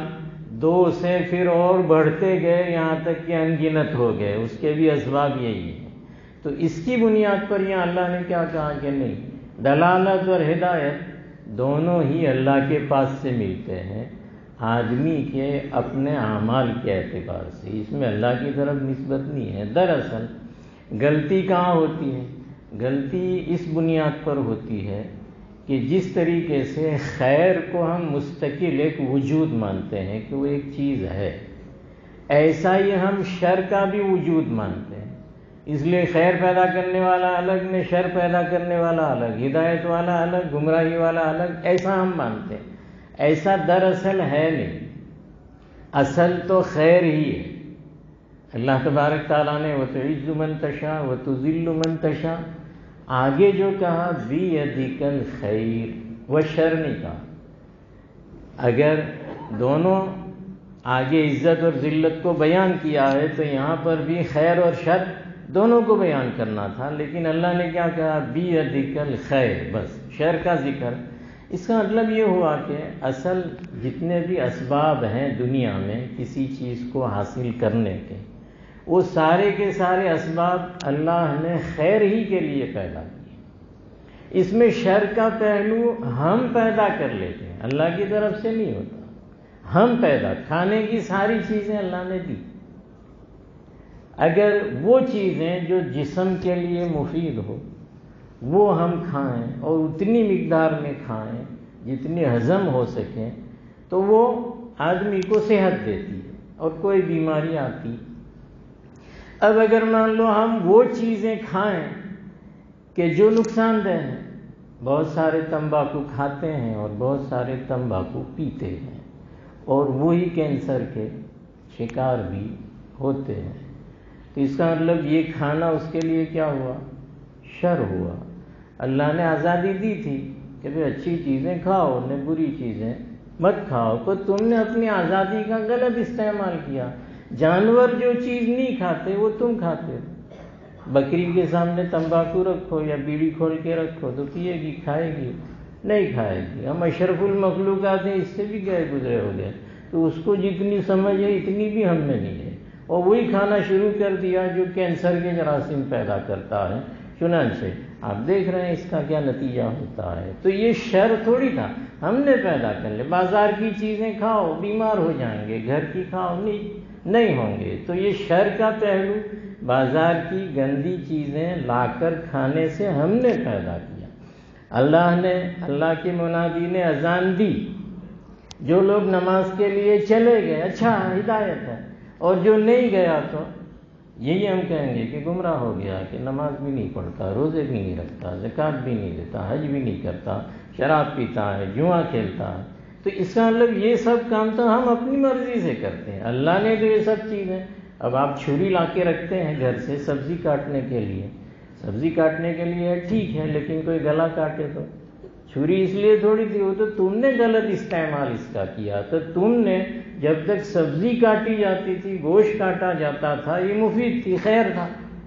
دو سے پھر اور بڑھتے گئے یہاں تک کہ انگنت ہو گئے، اس کے بھی اسباب یہی ہیں۔ تو اس کی بنیاد پر یہاں اللہ نے کیا کہا کہ نہیں، دلالت اور ہدایت دونوں ہی اللہ کے پاس سے ملتے ہیں، آدمی کے اپنے اعمال کے اعتبار سے، اس میں اللہ کی طرف نسبت نہیں ہے۔ دراصل غلطی کہاں ہوتی ہے؟ غلطی اس بنیاد پر ہوتی ہے کہ جس طریقے سے خیر کو ہم مستقل ایک وجود مانتے ہیں کہ وہ ایک چیز ہے، ایسا ہی ہم شر کا بھی وجود مانتے ہیں، اس لیے خیر پیدا کرنے والا الگ نے، شر پیدا کرنے والا الگ، ہدایت والا الگ، گمراہی والا الگ، ایسا ہم مانتے ہیں۔ ایسا دراصل ہے نہیں، اصل تو خیر ہی ہے، اللہ تبارک تعالیٰ نے وَتُعِزُّ مَن تَشَاءُ وَتُذِلُّ مَن تَشَاءُ، آگے جو کہا بِیَدِکَ الْخَیْرُ، وہ شر نہیں کہا۔ اگر دونوں آگے عزت اور ذلت کو بیان کیا ہے تو یہاں پر بھی خیر اور شر دونوں کو بیان کرنا تھا، لیکن اللہ نے کیا کہا بِیَدِکَ الْخَیْرُ، بس شر کا ذکر۔ اس کا مطلب یہ ہوا کہ اصل جتنے بھی اسباب ہیں دنیا میں کسی چیز کو حاصل کرنے کے، وہ سارے کے سارے اسباب اللہ نے خیر ہی کے لیے پیدا کیے۔ اس میں شر کا پہلو ہم پیدا کر لیتے ہیں، اللہ کی طرف سے نہیں ہوتا۔ ہم پیدا، کھانے کی ساری چیزیں اللہ نے دی۔ اگر وہ چیزیں جو جسم کے لیے مفید ہو وہ ہم کھائیں اور اتنی مقدار میں کھائیں جتنی ہضم ہو سکیں تو وہ آدمی کو صحت دیتی ہے اور کوئی بیماری آتی۔ اب اگر مان لو ہم وہ چیزیں کھائیں کہ جو نقصان دہ ہیں، بہت سارے تمباکو کھاتے ہیں اور بہت سارے تمباکو پیتے ہیں اور وہی کینسر کے شکار بھی ہوتے ہیں، تو اس کا مطلب یہ کھانا اس کے لیے کیا ہوا؟ شر ہوا۔ اللہ نے آزادی دی تھی کہ بھئی اچھی چیزیں کھاؤ، نے بری چیزیں مت کھاؤ، تو تم نے اپنی آزادی کا غلط استعمال کیا۔ جانور جو چیز نہیں کھاتے وہ تم کھاتے ہو۔ بکری کے سامنے تمباکو رکھو یا بیڑی کھول کے رکھو تو پیے گی، کھائے گی؟ نہیں کھائے گی۔ ہم اشرف المخلوقات ہیں، اس سے بھی گئے گزرے ہو گئے، تو اس کو جتنی سمجھ ہے اتنی بھی ہم میں نہیں ہے، اور وہی کھانا شروع کر دیا جو کینسر کے جراثیم پیدا کرتا ہے۔ چنانچہ آپ دیکھ رہے ہیں اس کا کیا نتیجہ ہوتا ہے۔ تو یہ شر تھوڑی تھا، ہم نے پیدا کر لے۔ بازار کی چیزیں کھاؤ بیمار ہو جائیں گے، گھر کی کھاؤ نہیں ہوں گے۔ تو یہ شر کا پہلو بازار کی گندی چیزیں لا کر کھانے سے ہم نے پیدا کیا۔ اللہ کے منادی نے اذان دی، جو لوگ نماز کے لیے چلے گئے اچھا ہدایت ہے، اور جو نہیں گیا تو یہی ہم کہیں گے کہ گمراہ ہو گیا، کہ نماز بھی نہیں پڑھتا، روزے بھی نہیں رکھتا، زکوٰۃ بھی نہیں دیتا، حج بھی نہیں کرتا، شراب پیتا ہے، جوا کھیلتا ہے۔ تو اس کا مطلب یہ سب کام تو ہم اپنی مرضی سے کرتے ہیں، اللہ نے تو یہ سب چیزیں۔ اب آپ چھری لا کے رکھتے ہیں گھر سے سبزی کاٹنے کے لیے، سبزی کاٹنے کے لیے ٹھیک ہے، لیکن کوئی گلا کاٹے تو چھری اس لیے تھوڑی تھی، وہ تو تم نے غلط استعمال اس کا کیا۔ تو تم نے جب تک سبزی کاٹی جاتی تھی، گوشت کاٹا جاتا تھا، یہ مفید تھی، خیر تھا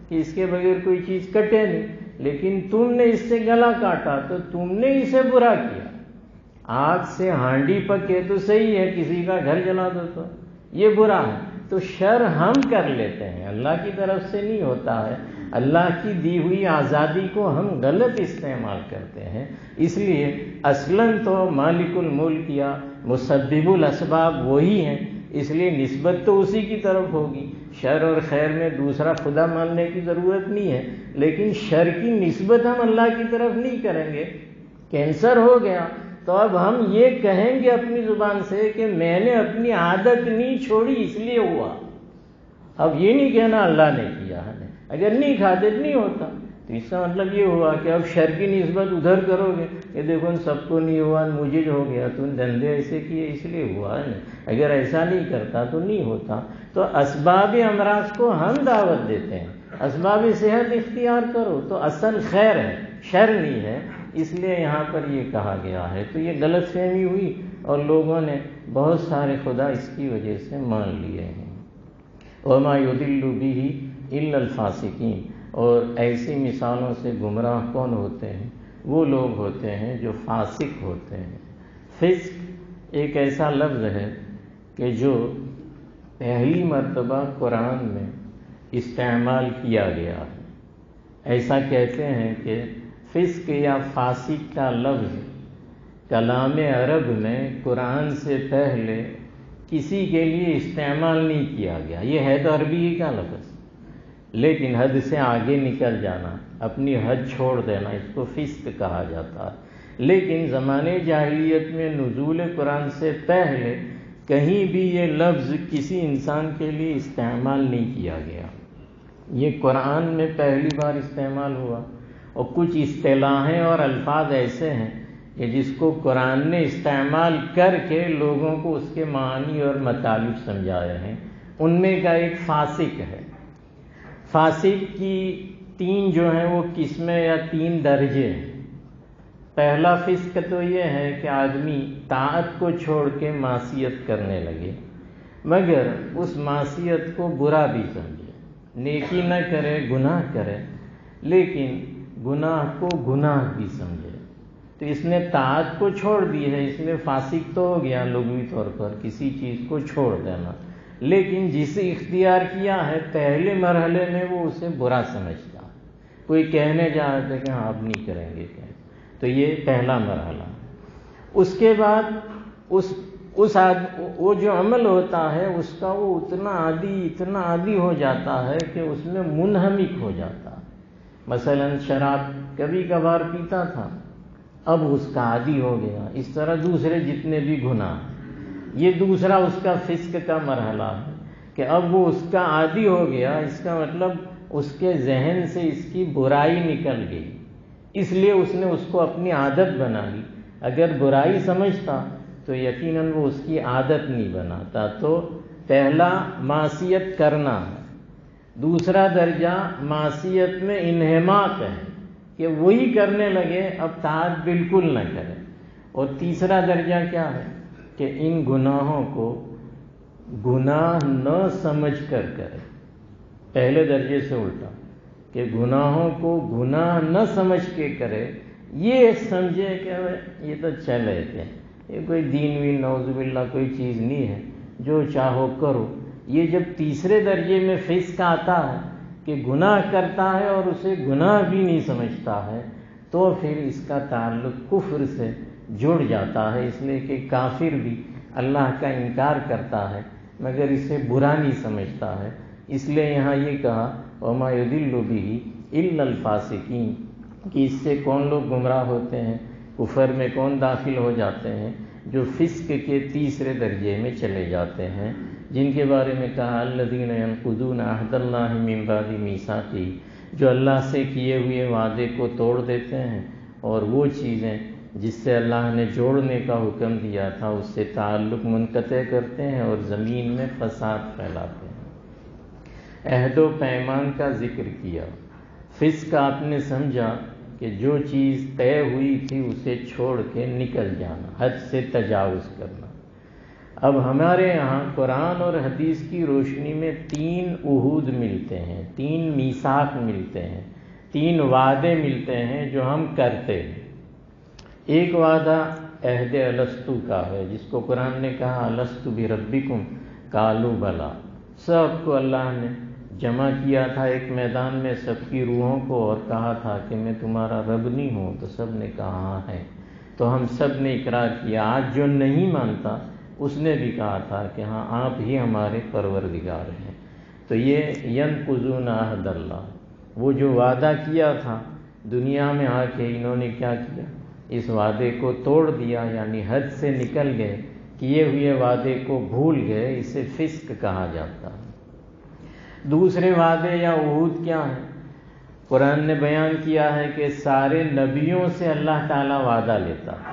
کہ اس کے بغیر کوئی چیز کٹے نہیں، لیکن تم نے اس سے گلا کاٹا تو تم نے اسے برا کیا۔ آگ سے ہانڈی پکے تو صحیح ہے، کسی کا گھر جلا دو تو یہ برا ہے۔ تو شر ہم کر لیتے ہیں، اللہ کی طرف سے نہیں ہوتا ہے۔ اللہ کی دی ہوئی آزادی کو ہم غلط استعمال کرتے ہیں، اس لیے اصلاً تو مالک الملک یا مسبب الاسباب وہی ہیں، اس لیے نسبت تو اسی کی طرف ہوگی۔ شر اور خیر میں دوسرا خدا ماننے کی ضرورت نہیں ہے، لیکن شر کی نسبت ہم اللہ کی طرف نہیں کریں گے۔ کینسر ہو گیا تو اب ہم یہ کہیں گے اپنی زبان سے کہ میں نے اپنی عادت نہیں چھوڑی اس لیے ہوا، اب یہ نہیں کہنا اللہ نے کیا ہے، اگر نہیں کھاتے نہیں ہوتا۔ تو اس کا مطلب یہ ہوا کہ اب شر کی نسبت ادھر کرو گے کہ دیکھو ان سب کو نہیں ہوا، مجھے جو ہو گیا، تو دھندے ایسے کیے اس لیے ہوا ہے، اگر ایسا نہیں کرتا تو نہیں ہوتا۔ تو اسباب امراض کو ہم دعوت دیتے ہیں، اسباب صحت اختیار کرو تو اصل خیر ہے، شر نہیں ہے، اس لیے یہاں پر یہ کہا گیا ہے۔ تو یہ غلط فہمی ہوئی اور لوگوں نے بہت سارے خدا اس کی وجہ سے مان لیے ہیں۔ وَمَا يُضِلُّ بِهِ إِلَّا الْفَاسِقِينَ، اور ایسی مثالوں سے گمراہ کون ہوتے ہیں؟ وہ لوگ ہوتے ہیں جو فاسق ہوتے ہیں۔ فسق ایک ایسا لفظ ہے کہ جو پہلی مرتبہ قرآن میں استعمال کیا گیا ہے۔ ایسا کہتے ہیں کہ فسق یا فاسق کا لفظ کلام عرب میں قرآن سے پہلے کسی کے لیے استعمال نہیں کیا گیا، یہ ہے تو عربی کا لفظ، لیکن حد سے آگے نکل جانا، اپنی حد چھوڑ دینا، اس کو فسق کہا جاتا ہے۔ لیکن زمانے جاہلیت میں نزول قرآن سے پہلے کہیں بھی یہ لفظ کسی انسان کے لیے استعمال نہیں کیا گیا، یہ قرآن میں پہلی بار استعمال ہوا۔ اور کچھ اصطلاحیں اور الفاظ ایسے ہیں کہ جس کو قرآن نے استعمال کر کے لوگوں کو اس کے معنی اور مطالب سمجھائے ہیں، ان میں کا ایک فاسق ہے۔ فاسق کی 3 جو ہیں وہ قسمیں یا 3 درجے ہیں۔ پہلا فسق تو یہ ہے کہ آدمی طاعت کو چھوڑ کے معصیت کرنے لگے، مگر اس معصیت کو برا بھی سمجھے، نیکی نہ کرے، گناہ کرے، لیکن گناہ کو گناہ بھی سمجھے، تو اس نے طاعت کو چھوڑ دی ہے، اس میں فاسق تو ہو گیا لغوی طور پر، کسی چیز کو چھوڑ دینا، لیکن جسے اختیار کیا ہے پہلے مرحلے میں وہ اسے برا سمجھتا، کوئی کہنے جا رہا تھا کہ ہاں آپ نہیں کریں گے کہ، تو یہ پہلا مرحلہ۔ اس کے بعد وہ جو عمل ہوتا ہے اس کا وہ اتنا عادی ہو جاتا ہے کہ اس میں منہمک ہو جاتا ہے۔ مثلا شراب کبھی کبھار پیتا تھا، اب اس کا عادی ہو گیا، اس طرح دوسرے جتنے بھی گناہ، یہ دوسرا اس کا فسق کا مرحلہ ہے کہ اب وہ اس کا عادی ہو گیا، اس کا مطلب اس کے ذہن سے اس کی برائی نکل گئی، اس لیے اس نے اس کو اپنی عادت بنا لی۔ اگر برائی سمجھتا تو یقیناً وہ اس کی عادت نہیں بناتا۔ تو پہلا معصیت کرنا ہے، دوسرا درجہ معصیت میں انہماک ہے کہ وہی کرنے لگے، اب طاعت بالکل نہ کرے، اور تیسرا درجہ کیا ہے کہ ان گناہوں کو گناہ نہ سمجھ کر کرے، پہلے درجے سے الٹا کہ گناہوں کو گناہ نہ سمجھ کے کرے، یہ سمجھے کہ یہ تو چلے تھے، یہ کوئی دین وین نعوذ باللہ کوئی چیز نہیں ہے، جو چاہو کرو۔ یہ جب تیسرے درجے میں فسق آتا ہے کہ گناہ کرتا ہے اور اسے گناہ بھی نہیں سمجھتا ہے، تو پھر اس کا تعلق کفر سے جڑ جاتا ہے، اس لیے کہ کافر بھی اللہ کا انکار کرتا ہے مگر اسے برا نہیں سمجھتا ہے، اس لیے یہاں یہ کہا وَمَا يُضِلُّ بِهِ إِلَّا الْفَاسِقِينَ کہ اس سے کون لوگ گمراہ ہوتے ہیں، کفر میں کون داخل ہو جاتے ہیں، جو فسق کے تیسرے درجے میں چلے جاتے ہیں، جن کے بارے میں کہا الَّذِينَ يَنقُضُونَ عَهْدَ اللَّهِ مِن بَعْدِ مِيثَاقِهِ، جو اللہ سے کیے ہوئے وعدے کو توڑ دیتے ہیں، اور وہ چیزیں جس سے اللہ نے جوڑنے کا حکم دیا تھا اس سے تعلق منقطع کرتے ہیں اور زمین میں فساد پھیلاتے ہیں۔ عہد و پیمان کا ذکر کیا، فسق آپ نے سمجھا کہ جو چیز طے ہوئی تھی اسے چھوڑ کے نکل جانا، حد سے تجاوز کرنا۔ اب ہمارے یہاں قرآن اور حدیث کی روشنی میں 3 عہود ملتے ہیں، 3 میثاق ملتے ہیں، 3 وعدے ملتے ہیں جو ہم کرتے ہیں۔ ایک وعدہ عہد الستو کا ہے، جس کو قرآن نے کہا الستو بربکم قالوا بلی، سب کو اللہ نے جمع کیا تھا ایک میدان میں، سب کی روحوں کو، اور کہا تھا کہ میں تمہارا رب نہیں ہوں، تو سب نے کہا ہاں ہے، تو ہم سب نے اقرار کیا۔ آج جو نہیں مانتا اس نے بھی کہا تھا کہ ہاں آپ ہی ہمارے پروردگار ہیں۔ تو یہ ینقضون عہد اللہ، وہ جو وعدہ کیا تھا دنیا میں آ کے انہوں نے کیا کیا، اس وعدے کو توڑ دیا، یعنی حد سے نکل گئے، کیے ہوئے وعدے کو بھول گئے، اسے فسق کہا جاتا ہے۔ دوسرے وعدے یا عہود کیا ہیں؟ قرآن نے بیان کیا ہے کہ سارے نبیوں سے اللہ تعالیٰ وعدہ لیتا ہے،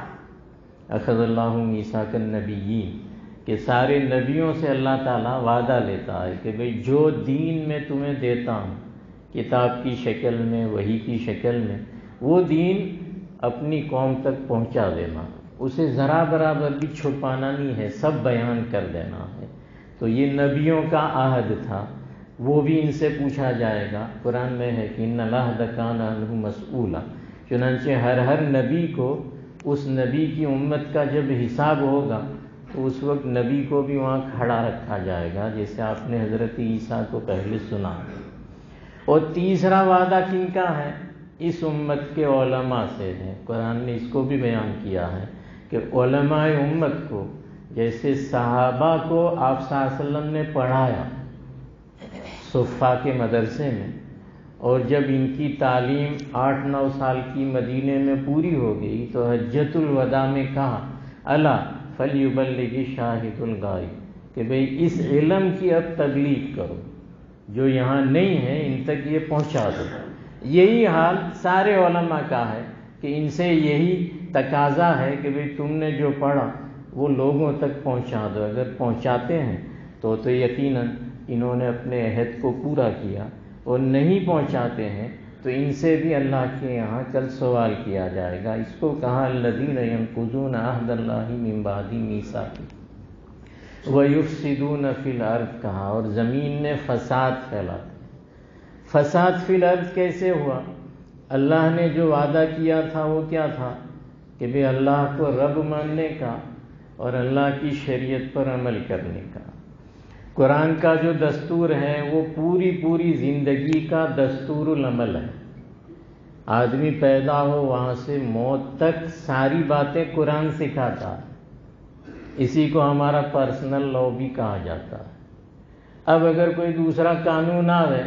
اخذ اللہ میثاق النبیین، کہ سارے نبیوں سے اللہ تعالیٰ وعدہ لیتا ہے کہ بھئی جو دین میں تمہیں دیتا ہوں کتاب کی شکل میں، وحی کی شکل میں، وہ دین اپنی قوم تک پہنچا دینا، اسے ذرا برابر بھی چھپانا نہیں ہے، سب بیان کر دینا ہے۔ تو یہ نبیوں کا عہد تھا، وہ بھی ان سے پوچھا جائے گا۔ قرآن میں ہے کہ ان العہد کان عنہ مسئولا، چنانچہ ہر نبی کو اس نبی کی امت کا جب حساب ہوگا تو اس وقت نبی کو بھی وہاں کھڑا رکھا جائے گا، جیسے آپ نے حضرت عیسیٰ کو پہلے سنا۔ اور تیسرا وعدہ کن کا ہے؟ اس امت کے علماء سے ہے۔ قرآن نے اس کو بھی بیان کیا ہے کہ علماء امت کو، جیسے صحابہ کو آپ صلی اللہ علیہ وسلم نے پڑھایا صفا کے مدرسے میں، اور جب ان کی تعلیم 8-9 سال کی مدینے میں پوری ہو گئی تو حجۃ الوداع میں کہا الا فلیبلغ شاہد الغائب، کہ بھئی اس علم کی اب تبلیغ کرو، جو یہاں نہیں ہے ان تک یہ پہنچا دو۔ یہی حال سارے علماء کا ہے کہ ان سے یہی تقاضا ہے کہ بھئی تم نے جو پڑھا وہ لوگوں تک پہنچا دو۔ اگر پہنچاتے ہیں تو یقیناً انہوں نے اپنے عہد کو پورا کیا اور نہیں پہنچاتے ہیں تو ان سے بھی اللہ کے یہاں کل سوال کیا جائے گا۔ اس کو کہا الذین ینقضون عہد اللہ من بعد میثاقہ ویفسدون فی الارض کہا، اور زمین میں فساد پھیلا۔ فساد فی الارض کیسے ہوا؟ اللہ نے جو وعدہ کیا تھا وہ کیا تھا کہ بے اللہ کو رب ماننے کا اور اللہ کی شریعت پر عمل کرنے کا۔ قرآن کا جو دستور ہے وہ پوری زندگی کا دستور العمل ہے۔ آدمی پیدا ہو وہاں سے موت تک ساری باتیں قرآن سکھاتا ہے۔ اسی کو ہمارا پرسنل لا بھی کہا جاتا ہے۔ اب اگر کوئی دوسرا قانون آئے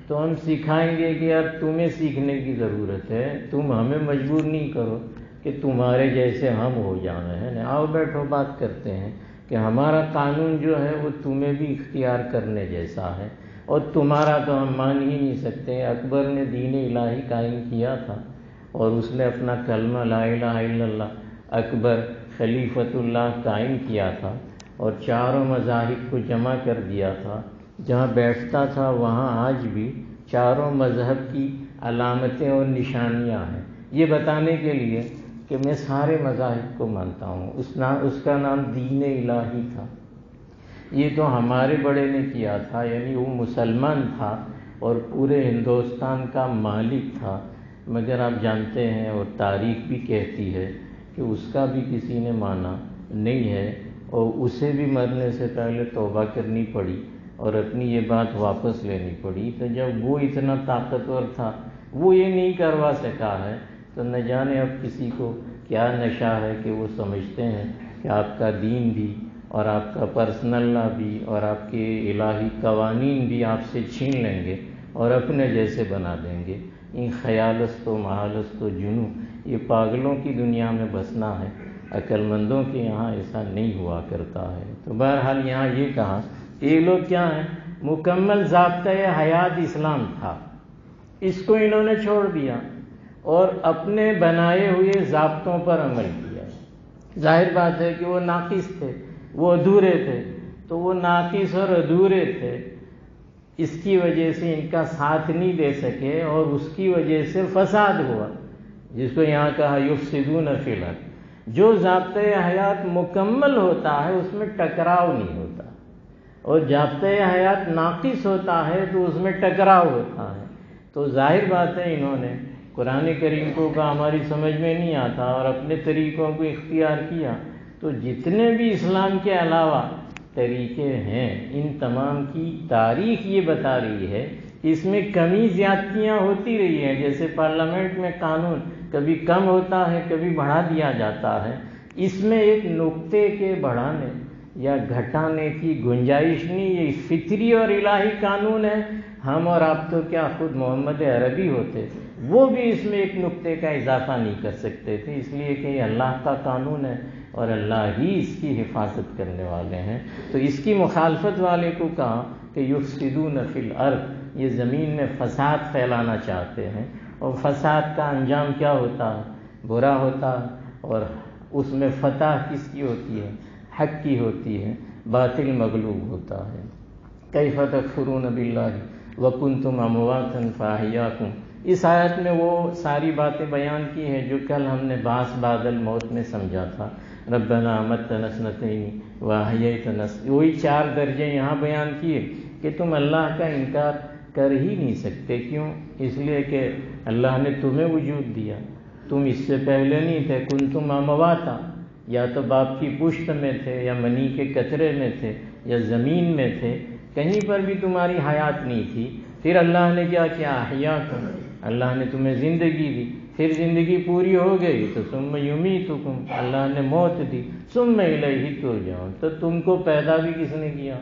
تو ہم سکھائیں گے کہ یار تمہیں سیکھنے کی ضرورت ہے، تم ہمیں مجبور نہیں کرو کہ تمہارے جیسے ہم ہو جانا ہے۔ آؤ بیٹھو بات کرتے ہیں کہ ہمارا قانون جو ہے وہ تمہیں بھی اختیار کرنے جیسا ہے، اور تمہارا تو ہم مان ہی نہیں سکتے۔ اکبر نے دین الہی قائم کیا تھا اور اس نے اپنا کلمہ لا الہ الا اللہ اکبر خلیفۃ اللہ قائم کیا تھا اور چاروں مذاہب کو جمع کر دیا تھا۔ جہاں بیٹھتا تھا وہاں آج بھی چاروں مذہب کی علامتیں اور نشانیاں ہیں، یہ بتانے کے لیے کہ میں سارے مذاہب کو مانتا ہوں۔ اس کا نام دین الہی تھا۔ یہ تو ہمارے بڑے نے کیا تھا، یعنی وہ مسلمان تھا اور پورے ہندوستان کا مالک تھا، مگر آپ جانتے ہیں اور تاریخ بھی کہتی ہے کہ اس کا بھی کسی نے مانا نہیں ہے، اور اسے بھی مرنے سے پہلے توبہ کرنی پڑی اور اپنی یہ بات واپس لینی پڑی۔ تو جب وہ اتنا طاقتور تھا وہ یہ نہیں کروا سکا ہے تو نہ جانے اب کسی کو کیا نشہ ہے کہ وہ سمجھتے ہیں کہ آپ کا دین بھی اور آپ کا پرسنل لا بھی اور آپ کے الہی قوانین بھی آپ سے چھین لیں گے اور اپنے جیسے بنا دیں گے۔ ان خیالست و محالست و جنوں، یہ پاگلوں کی دنیا میں بسنا ہے، عقل مندوں کے یہاں ایسا نہیں ہوا کرتا ہے۔ تو بہرحال یہاں یہ کہا کہ یہ لوگ کیا ہیں، مکمل ضابطۂ حیات اسلام تھا، اس کو انہوں نے چھوڑ دیا اور اپنے بنائے ہوئے ضابطوں پر عمل کیا۔ ظاہر بات ہے کہ وہ ناقص تھے، وہ ادھورے تھے، تو وہ ناقص اور ادھورے تھے، اس کی وجہ سے ان کا ساتھ نہیں دے سکے اور اس کی وجہ سے فساد ہوا، جس کو یہاں کہا یفسدون فی الارض۔ جو ضابطۂ حیات مکمل ہوتا ہے اس میں ٹکراؤ نہیں ہوتا، اور ضابطۂ حیات ناقص ہوتا ہے تو اس میں ٹکراؤ ہوتا ہے۔ تو ظاہر بات ہے انہوں نے قرآن کریم کو کہا ہماری سمجھ میں نہیں آتا اور اپنے طریقوں کو اختیار کیا۔ تو جتنے بھی اسلام کے علاوہ طریقے ہیں ان تمام کی تاریخ یہ بتا رہی ہے کہ اس میں کمی زیادتیاں ہوتی رہی ہیں۔ جیسے پارلیمنٹ میں قانون کبھی کم ہوتا ہے کبھی بڑھا دیا جاتا ہے، اس میں ایک نقطے کے بڑھانے یا گھٹانے کی گنجائش نہیں، یہ فطری اور الہی قانون ہے۔ ہم اور آپ تو کیا خود محمد عربی ہوتے، وہ بھی اس میں ایک نقطے کا اضافہ نہیں کر سکتے تھے، اس لیے کہ یہ اللہ کا قانون ہے اور اللہ ہی اس کی حفاظت کرنے والے ہیں۔ تو اس کی مخالفت والے کو کہا کہ یفسدون فی الارض، یہ زمین میں فساد پھیلانا چاہتے ہیں، اور فساد کا انجام کیا ہوتا ہے، برا ہوتا ہے، اور اس میں فتح کس کی ہوتی ہے، حق کی ہوتی ہے، باطل مغلوب ہوتا ہے۔ کیف تکفرون باللہ وکنتم امواتا فاحیاکم، اس آیت میں وہ ساری باتیں بیان کی ہیں جو کل ہم نے باس بعد الموت میں سمجھا تھا۔ ربنا امتنا اثنتین واحییتنا، وہی 4 درجے یہاں بیان کیے کہ تم اللہ کا انکار کر ہی نہیں سکتے۔ کیوں؟ اس لیے کہ اللہ نے تمہیں وجود دیا، تم اس سے پہلے نہیں تھے، کنتم امواتا، یا تو باپ کی پشت میں تھے یا منی کے قطرے میں تھے یا زمین میں تھے، کہیں پر بھی تمہاری حیات نہیں تھی۔ پھر اللہ نے کیا کیا، احیاکم، اللہ نے تمہیں زندگی دی، پھر زندگی پوری ہو گئی تو ثم یمیتکم، اللہ نے موت دی، ثم الیہ ترجعون، تو تم کو پیدا بھی کس نے کیا،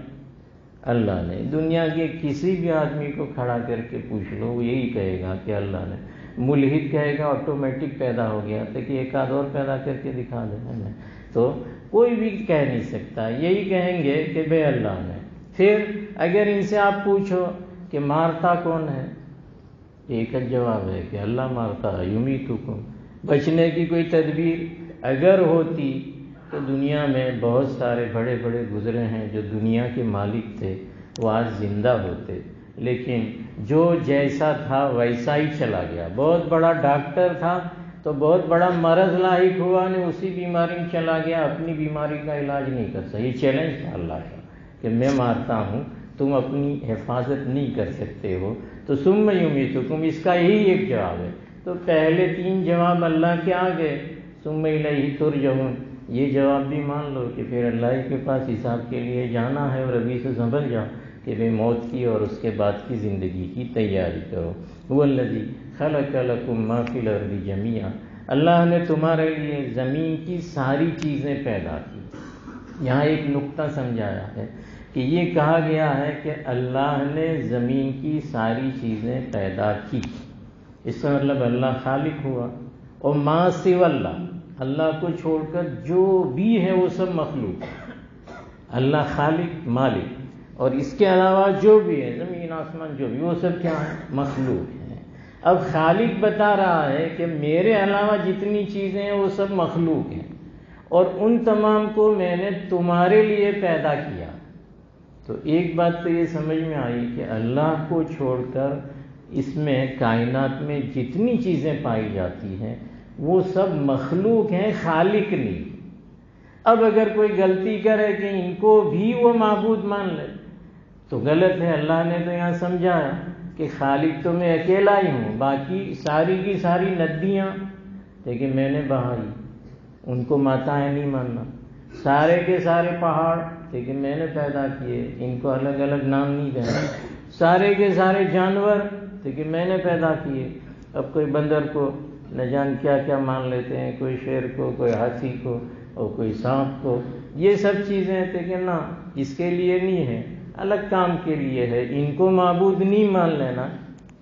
اللہ نے۔ دنیا کے کسی بھی آدمی کو کھڑا کر کے پوچھ لو وہ یہی کہے گا کہ اللہ نے۔ ملحد کہے گا آٹومیٹک پیدا ہو گیا تھا کہ ایک آدھ اور پیدا کر کے دکھا دیں، تو کوئی بھی کہہ نہیں سکتا، یہی کہیں گے کہ بے اللہ نے۔ پھر اگر ان سے آپ پوچھو کہ مارتا کون ہے، ایک جواب ہے کہ اللہ مارتا ہے، یمیتکم۔ بچنے کی کوئی تدبیر اگر ہوتی تو دنیا میں بہت سارے بڑے بڑے گزرے ہیں جو دنیا کے مالک تھے، وہ آج زندہ ہوتے، لیکن جو جیسا تھا ویسا ہی چلا گیا۔ بہت بڑا ڈاکٹر تھا تو بہت بڑا مرض لاحق ہوا، نے اسی بیماری میں چلا گیا، اپنی بیماری کا علاج نہیں کر سکا۔ یہ چیلنج تھا اللہ کا کہ میں مارتا ہوں، تم اپنی حفاظت نہیں کر سکتے ہو، تو ثم یمیتکم، اس کا یہی ایک جواب ہے۔ تو پہلے 3 جواب اللہ کے آ گئے، ثم الیہ ترجعون، یہ جواب بھی مان لو کہ پھر اللہ کے پاس حساب کے لیے جانا ہے، اور ابھی سے سمجھ جاؤ کہ بے موت کی اور اس کے بعد کی زندگی کی تیاری کرو۔ هو الذی خلق لکم ما فی الارض جمیعا، اللہ نے تمہارے لیے زمین کی ساری چیزیں پیدا کی۔ یہاں ایک نقطہ سمجھایا ہے کہ یہ کہا گیا ہے کہ اللہ نے زمین کی ساری چیزیں پیدا کی، اس کا مطلب اللہ خالق ہوا، اور ما سوی اللہ، اللہ کو چھوڑ کر جو بھی ہے وہ سب مخلوق ہے۔ اللہ خالق مالک، اور اس کے علاوہ جو بھی ہے زمین آسمان جو بھی، وہ سب کیا ہے؟ مخلوق ہے۔ اب خالق بتا رہا ہے کہ میرے علاوہ جتنی چیزیں ہیں وہ سب مخلوق ہیں، اور ان تمام کو میں نے تمہارے لیے پیدا کیا۔ تو ایک بات تو یہ سمجھ میں آئی کہ اللہ کو چھوڑ کر اس میں کائنات میں جتنی چیزیں پائی جاتی ہیں وہ سب مخلوق ہیں، خالق نہیں۔ اب اگر کوئی غلطی کرے کہ ان کو بھی وہ معبود مان لے تو غلط ہے۔ اللہ نے تو یہاں سمجھایا کہ خالق تو میں اکیلا ہی ہوں، باقی ساری کی ساری ندیاں لیکن میں نے بہائی، ان کو ماتائیں نہیں ماننا۔ سارے کے سارے پہاڑ لیکن میں نے پیدا کیے، ان کو الگ الگ نام نہیں دینا۔ سارے کے سارے جانور لیکن میں نے پیدا کیے۔ اب کوئی بندر کو نہ جان کیا کیا مان لیتے ہیں، کوئی شیر کو، کوئی ہاتھی کو، اور کوئی سانپ کو، یہ سب چیزیں لیکن نہ، اس کے لیے نہیں ہے، الگ کام کے لیے ہے، ان کو معبود نہیں مان لینا۔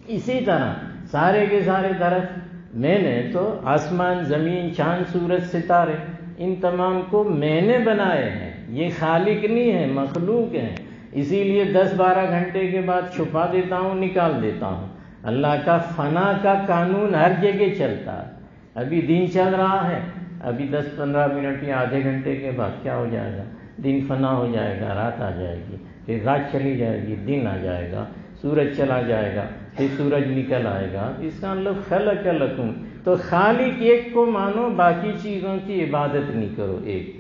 اسی طرح سارے کے سارے درخت میں نے تو آسمان، زمین، چاند، سورج، ستارے، ان تمام کو میں نے بنائے ہیں، یہ خالق نہیں ہے، مخلوق ہیں۔ اسی لیے 10-12 گھنٹے کے بعد چھپا دیتا ہوں، نکال دیتا ہوں۔ اللہ کا فنا کا قانون ہر جگہ چلتا ہے۔ ابھی دن چل رہا ہے، ابھی 10-15 منٹ یا آدھے گھنٹے کے بعد کیا ہو جائے گا؟ دن فنا ہو جائے گا، رات آ جائے گی، پھر رات چلی جائے گی، دن آ جائے گا، سورج چلا جائے گا، پھر سورج نکل آئے گا۔ اس کا مطلب خلق لکم، تو خالق ایک کو مانو، باقی چیزوں کی عبادت نہیں کرو۔ ایک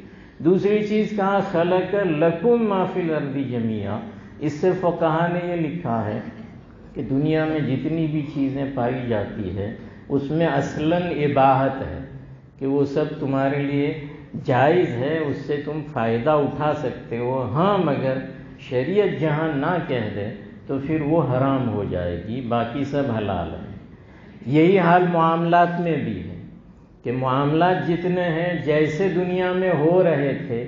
دوسری چیز کہا خلق لکم ما فی الارض جمیعا، اس سے فقہا نے یہ لکھا ہے کہ دنیا میں جتنی بھی چیزیں پائی جاتی ہے اس میں اصلاً اباحت ہے کہ وہ سب تمہارے لیے جائز ہے، اس سے تم فائدہ اٹھا سکتے ہو، ہاں مگر شریعت جہاں نہ کہہ دے تو پھر وہ حرام ہو جائے گی، باقی سب حلال ہے۔ یہی حال معاملات میں بھی ہے کہ معاملات جتنے ہیں جیسے دنیا میں ہو رہے تھے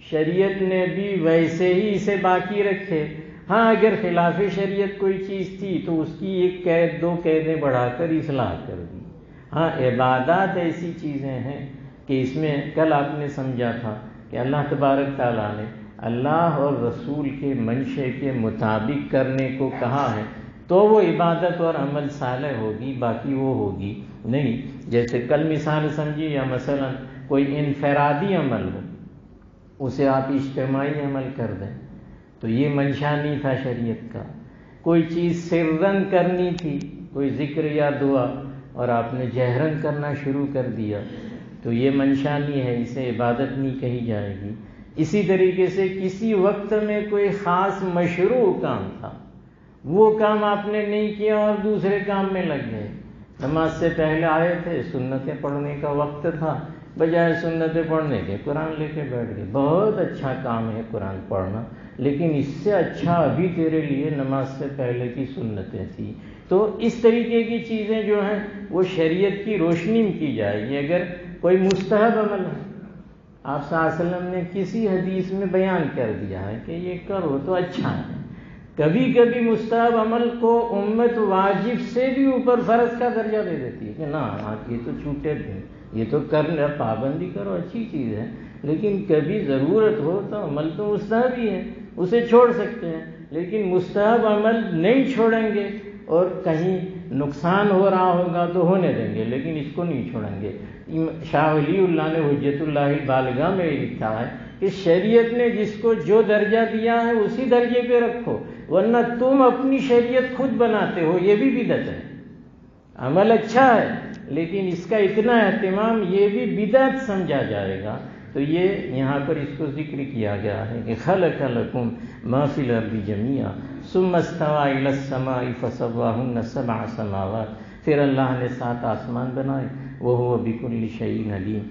شریعت نے بھی ویسے ہی اسے باقی رکھے۔ ہاں اگر خلاف شریعت کوئی چیز تھی تو اس کی 1 قید 2 قیدیں بڑھا کر اصلاح کر دی۔ ہاں عبادات ایسی چیزیں ہیں کہ اس میں کل آپ نے سمجھا تھا کہ اللہ تبارک تعالیٰ نے اللہ اور رسول کے منشے کے مطابق کرنے کو کہا ہے تو وہ عبادت اور عمل صالح ہوگی، باقی وہ ہوگی نہیں۔ جیسے کل مثال سمجھی، یا مثلا کوئی انفرادی عمل ہو اسے آپ اجتماعی عمل کر دیں تو یہ منشا نہیں تھا شریعت کا۔ کوئی چیز سرن کرنی تھی، کوئی ذکر یا دعا، اور آپ نے جہرن کرنا شروع کر دیا تو یہ منشا نہیں ہے، اسے عبادت نہیں کہی جائے گی۔ اسی طریقے سے کسی وقت میں کوئی خاص مشروع کام تھا، وہ کام آپ نے نہیں کیا اور دوسرے کام میں لگ گئے۔ نماز سے پہلے آئے تھے، سنتیں پڑھنے کا وقت تھا، بجائے سنتیں پڑھنے کے قرآن لے کے بیٹھ گئے۔ بہت اچھا کام ہے قرآن پڑھنا، لیکن اس سے اچھا ابھی تیرے لیے نماز سے پہلے کی سنتیں تھیں۔ تو اس طریقے کی چیزیں جو ہیں وہ شریعت کی روشنی میں کی جائے گی۔ اگر کوئی مستحب عمل ہے، آپ صلی اللہ علیہ وسلم نے کسی حدیث میں بیان کر دیا ہے کہ یہ کرو تو اچھا ہے۔ کبھی کبھی مستحب عمل کو امت واجب سے بھی اوپر فرض کا درجہ دے دیتی ہے کہ نہ یہ تو چھوٹے تھے، یہ تو کرنا، پابندی کرو، اچھی چیز ہے، لیکن کبھی ضرورت ہو تو عمل تو مستحب ہی ہے، اسے چھوڑ سکتے ہیں، لیکن مستحب عمل نہیں چھوڑیں گے، اور کہیں نقصان ہو رہا ہوگا تو ہونے دیں گے، لیکن اس کو نہیں چھوڑیں گے۔ شاہ ولی اللہ نے حجت اللہ البالغہ میں لکھا ہے کہ شریعت نے جس کو جو درجہ دیا ہے اسی درجے پہ رکھو، ورنہ تم اپنی شریعت خود بناتے ہو، یہ بھی بدعت ہے۔ عمل اچھا ہے لیکن اس کا اتنا اہتمام، یہ بھی بدعت سمجھا جائے گا۔ تو یہ یہاں پر اس کو ذکر کیا گیا ہے کہ خلق لکم ما فی الارض جمیعا ثم استوى الی السماء فسواہن سبع سماوات، پھر اللہ نے 7 آسمان بنائے، وہو بکل شیء علیم،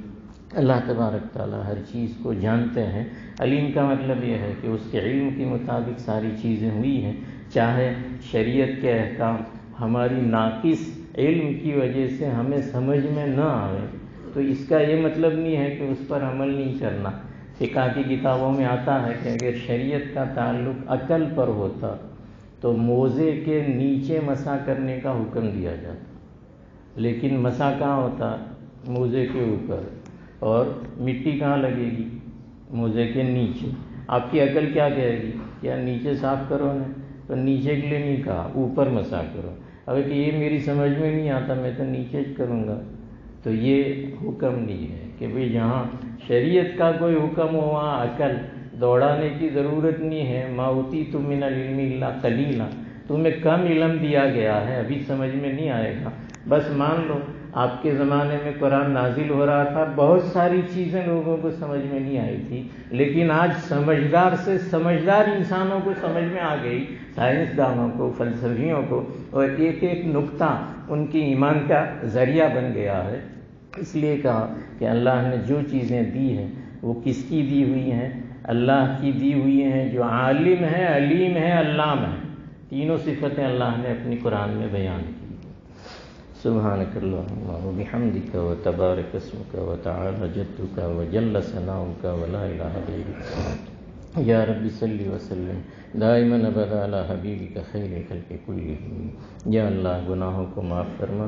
اللہ تبارک تعالیٰ ہر چیز کو جانتے ہیں۔ علیم کا مطلب یہ ہے کہ اس کے علم کے مطابق ساری چیزیں ہوئی ہیں، چاہے شریعت کے احکام ہماری ناقص علم کی وجہ سے ہمیں سمجھ میں نہ آئے تو اس کا یہ مطلب نہیں ہے کہ اس پر عمل نہیں کرنا۔ فقہ کی کتابوں میں آتا ہے کہ اگر شریعت کا تعلق عقل پر ہوتا تو موزے کے نیچے مسح کرنے کا حکم دیا جاتا، لیکن مسح کہاں ہوتا؟ موزے کے اوپر، اور مٹی کہاں لگے گی؟ موزے کے نیچے۔ آپ کی عقل کیا کہے گی؟ کیا نیچے صاف کرو نا؟ تو نیچے کے لیے نہیں کہا، اوپر مسح کرو۔ اگر کہ یہ میری سمجھ میں نہیں آتا، میں تو نیچے کروں گا، تو یہ حکم نہیں ہے کہ بھئی جہاں شریعت کا کوئی حکم ہو وہاں عقل دوڑانے کی ضرورت نہیں ہے۔ ما اوتیتم من العلم الا قلیلا، تمہیں کم علم دیا گیا ہے، ابھی سمجھ میں نہیں آئے گا۔ بس مان لو آپ کے زمانے میں قرآن نازل ہو رہا تھا، بہت ساری چیزیں لوگوں کو سمجھ میں نہیں آئی تھی، لیکن آج سمجھدار سے سمجھدار انسانوں کو سمجھ میں آ گئی، سائنسدانوں کو، فلسفیوں کو، اور ایک ایک نقطہ ان کی ایمان کا ذریعہ بن گیا ہے۔ اس لیے کہا کہ اللہ نے جو چیزیں دی ہیں وہ کس کی دی ہوئی ہیں؟ اللہ کی دی ہوئی ہیں، جو عالم ہے، علیم ہے، علام ہے۔ تینوں صفتیں اللہ نے اپنی قرآن میں بیان کی۔ سبحانک اللہم وبحمدک وتبارک اسمک وتعالی جدک وجل ثناؤک ولا الہ غیرک، یا رب صلی وسلم دائما ابدا علی حبیبک خیر خلق کلہم۔ یا اللہ گناہوں کو معاف فرما،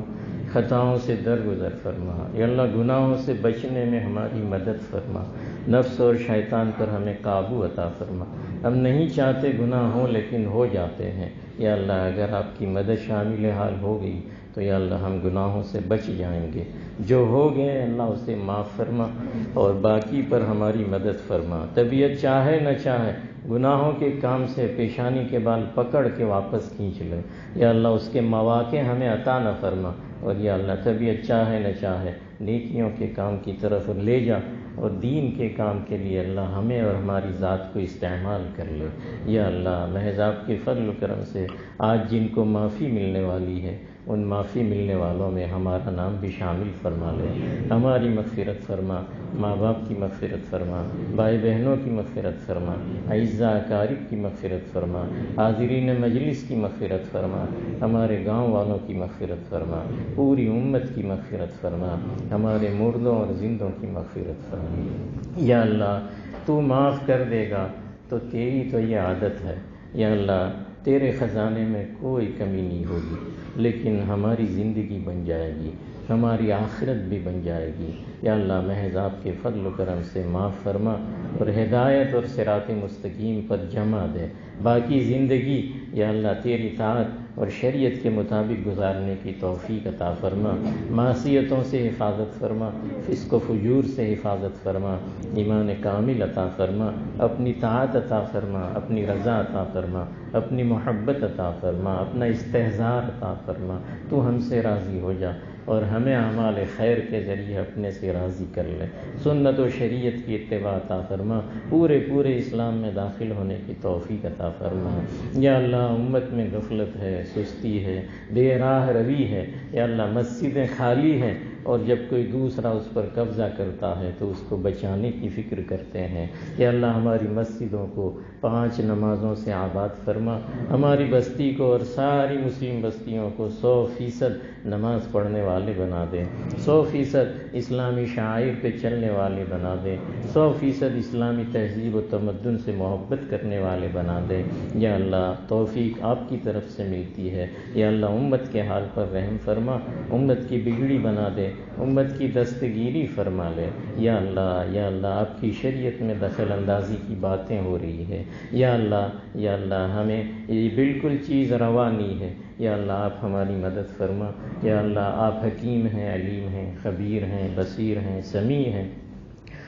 خطاؤں سے درگزر فرما، یا اللہ گناہوں سے بچنے میں ہماری مدد فرما، نفس اور شیطان پر ہمیں قابو عطا فرما۔ ہم نہیں چاہتے گناہ ہوں لیکن ہو جاتے ہیں، یا اللہ اگر آپ کی مدد شامل حال ہو گئی تو یا اللہ ہم گناہوں سے بچ جائیں گے، جو ہو گئے اللہ اسے معاف فرما اور باقی پر ہماری مدد فرما۔ طبیعت چاہے نہ چاہے گناہوں کے کام سے پیشانی کے بال پکڑ کے واپس کھینچ لے، یا اللہ اس کے مواقع ہمیں عطا نہ فرما، اور یا اللہ طبیعت چاہے نہ چاہے نیکیوں کے کام کی طرف لے جا، اور دین کے کام کے لیے اللہ ہمیں اور ہماری ذات کو استعمال کر لے۔ یا اللہ محض آپ کے فضل و کرم سے آج جن کو معافی ملنے والی ہے ان معافی ملنے والوں میں ہمارا نام بھی شامل فرما لے۔ ہماری مغفرت فرما، ماں باپ کی مغفرت فرما، بھائی بہنوں کی مغفرت فرما، اعزاء اقارب کی مغفرت فرما، حاضرین مجلس کی مغفرت فرما، ہمارے گاؤں والوں کی مغفرت فرما، پوری امت کی مغفرت فرما، ہمارے مردوں اور زندوں کی مغفرت فرما۔ یا اللہ تو معاف کر دے گا تو تیری تو یہ عادت ہے، یا اللہ تیرے خزانے میں کوئی کمی نہیں ہوگی، لیکن ہماری زندگی بن جائے گی، ہماری آخرت بھی بن جائے گی۔ یا اللہ محض آپ کے فضل و کرم سے معاف فرما اور ہدایت اور صراط مستقیم پر جمع دے۔ باقی زندگی یا اللہ تیری طاعت اور شریعت کے مطابق گزارنے کی توفیق عطا فرما، معصیتوں سے حفاظت فرما، فسق و فجور سے حفاظت فرما، ایمان کامل عطا فرما، اپنی طاعت عطا فرما، اپنی رضا عطا فرما، اپنی محبت عطا فرما، اپنا استحضار عطا فرما۔ تو ہم سے راضی ہو جا اور ہمیں اعمال خیر کے ذریعے اپنے سے راضی کر لے، سنت و شریعت کی اتباع عطا فرما، پورے اسلام میں داخل ہونے کی توفیق عطا فرما۔ یا اللہ امت میں غفلت ہے، سستی ہے، بے راہ روی ہے، یا اللہ مسجدیں خالی ہیں اور جب کوئی دوسرا اس پر قبضہ کرتا ہے تو اس کو بچانے کی فکر کرتے ہیں۔ یا اللہ ہماری مسجدوں کو 5 نمازوں سے آباد فرما، ہماری بستی کو اور ساری مسلم بستیوں کو 100% نماز پڑھنے والے بنا دے، 100% اسلامی شعائر پہ چلنے والے بنا دے، 100% اسلامی تہذیب و تمدن سے محبت کرنے والے بنا دے۔ یا اللہ توفیق آپ کی طرف سے ملتی ہے، یا اللہ امت کے حال پر رحم فرما، امت کی بگڑی بنا دے، امت کی دستگیری فرما لے۔ یا اللہ آپ کی شریعت میں دخل اندازی کی باتیں ہو رہی ہے، یا اللہ ہمیں یہ بالکل چیز روا نہیں ہے، یا اللہ آپ ہماری مدد فرما۔ یا اللہ آپ حکیم ہیں، علیم ہیں، خبیر ہیں، بصیر ہیں، سمیع ہیں،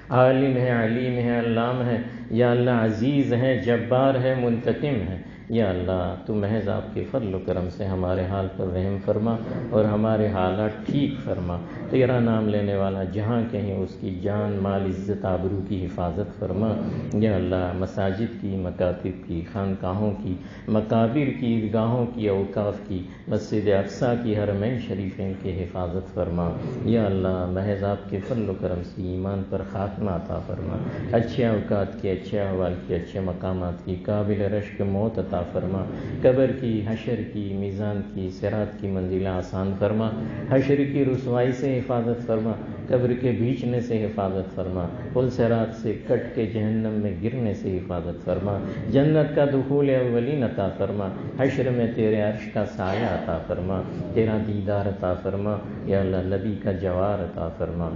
عالم ہے، علیم ہے، علام ہے، یا اللہ عزیز ہے، جبار ہے، منتقم ہے۔ یا اللہ تو محض آپ کے فضل و کرم سے ہمارے حال پر رحم فرما اور ہمارے حالات ٹھیک فرما۔ تیرا نام لینے والا جہاں کہیں اس کی جان، مال، عزت، آبرو کی حفاظت فرما۔ یا اللہ مساجد کی، مکاتب کی، خانقاہوں کی، مقابر کی، عیدگاہوں کی، اوقاف کی، مسجد اقصیٰ کی، حرمین شریفین کی حفاظت فرما۔ یا اللہ محض آپ کے فضل و کرم سے ایمان پر خاتمہ عطا فرما، اچھے اوقات کی، اچھے احوال کی، اچھے مقامات کی، قابل رشک موت عطا فرما، قبر کی، حشر کی، میزان کی، صراط کی منزلیں آسان فرما، حشر کی رسوائی سے حفاظت فرما، قبر کے بیچنے سے حفاظت فرما، پل صراط سے کٹ کے جہنم میں گرنے سے حفاظت فرما، جنت کا دخول اولین عطا فرما، حشر میں تیرے عرش کا سایہ عطا فرما، تیرا دیدار عطا فرما۔ یا اللہ نبی کا جوار عطا فرما۔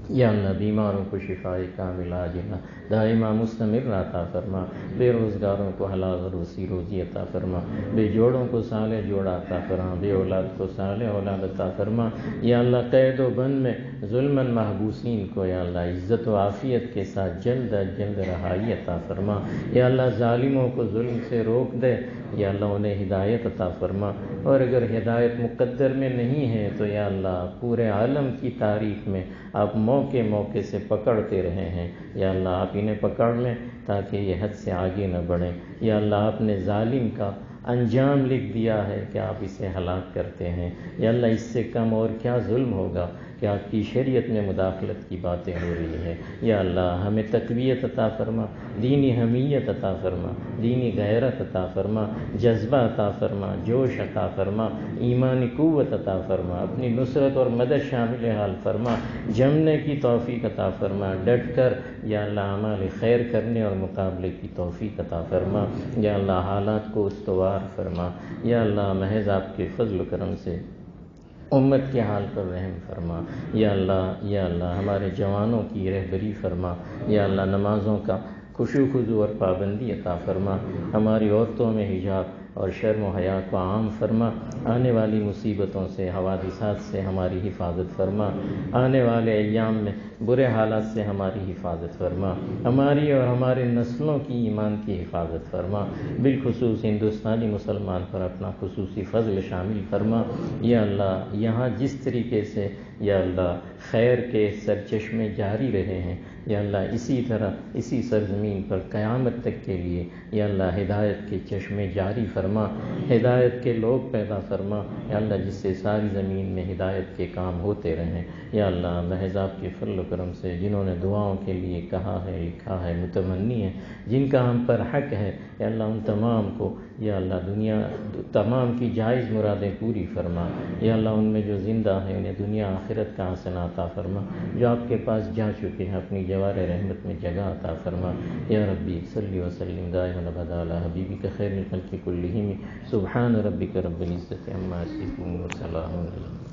یا اللہ بیماروں کو شفائے کامل عاجلہ دائمہ مستمر عطا فرما، بے روزگاروں کو حلال اور وسیع روزی عطا فرما، بے جوڑوں کو صالح جوڑا عطا فرما، بے اولاد کو صالح اولاد عطا فرما۔ یا اللہ قید و بند میں ظلماً محبوسین کو یا اللہ عزت و عافیت کے ساتھ جلد از جلد رہائی عطا فرما۔ یا اللہ ظالموں کو ظلم سے روک دے، یا اللہ انہیں ہدایت عطا فرما، اور اگر ہدایت مقدر میں نہیں ہے تو یا اللہ پورے عالم کی تاریخ میں آپ موقع موقع سے پکڑتے رہے ہیں، یا اللہ آپ انہیں پکڑ لیں تاکہ یہ حد سے آگے نہ بڑھیں۔ یا اللہ آپ نے ظالم کا انجام لکھ دیا ہے کہ آپ اسے ہلاک کرتے ہیں۔ یا اللہ اس سے کم اور کیا ظلم ہوگا کہ آپ کی شریعت میں مداخلت کی باتیں ہو رہی ہیں۔ یا اللہ ہمیں تقویت عطا فرما، دینی حمیت عطا فرما، دینی غیرت عطا فرما، جذبہ عطا فرما، جوش عطا فرما، ایمانی قوت عطا فرما، اپنی نصرت اور مدد شامل حال فرما، جمنے کی توفیق عطا فرما، ڈٹ کر یا اللہ اعمال خیر کرنے اور مقابلے کی توفیق عطا فرما۔ یا اللہ حالات کو استوار فرما۔ یا اللہ محض آپ کے فضل و کرم سے امت کے حال پر رحم فرما۔ یا اللہ ہمارے جوانوں کی رہبری فرما۔ یا اللہ نمازوں کا خشوع خضوع اور پابندی عطا فرما، ہماری عورتوں میں حجاب اور شرم و حیا کو عام فرما، آنے والی مصیبتوں سے، حوادثات سے ہماری حفاظت فرما، آنے والے ایام میں برے حالات سے ہماری حفاظت فرما، ہماری اور ہمارے نسلوں کی ایمان کی حفاظت فرما، بالخصوص ہندوستانی مسلمان پر اپنا خصوصی فضل شامل فرما۔ یا اللہ یہاں جس طریقے سے یا اللہ خیر کے سرچشمے جاری رہے ہیں، یا اللہ اسی طرح اسی سرزمین پر قیامت تک کے لیے یا اللہ ہدایت کے چشمے جاری فرما، ہدایت کے لوگ پیدا فرما، یا اللہ جس سے ساری زمین میں ہدایت کے کام ہوتے رہیں۔ یا اللہ محض آپ کے فضل و کرم سے جنہوں نے دعاؤں کے لیے کہا ہے، لکھا ہے، متمنی ہے، جن کا ہم پر حق ہے، یا اللہ ان تمام کو یا اللہ دنیا تمام کی جائز مرادیں پوری فرما۔ یا اللہ ان میں جو زندہ ہیں انہیں دنیا آخرت کا حسنہ عطا فرما، جو آپ کے پاس جا چکے ہیں اپنی جوار رحمت میں جگہ عطا فرما۔ یا ربی صلی وسلم دائما ابدا علی حبیبک خیر الخلق کلہم، سبحان ربک رب العزت عما یصفون وسلام علی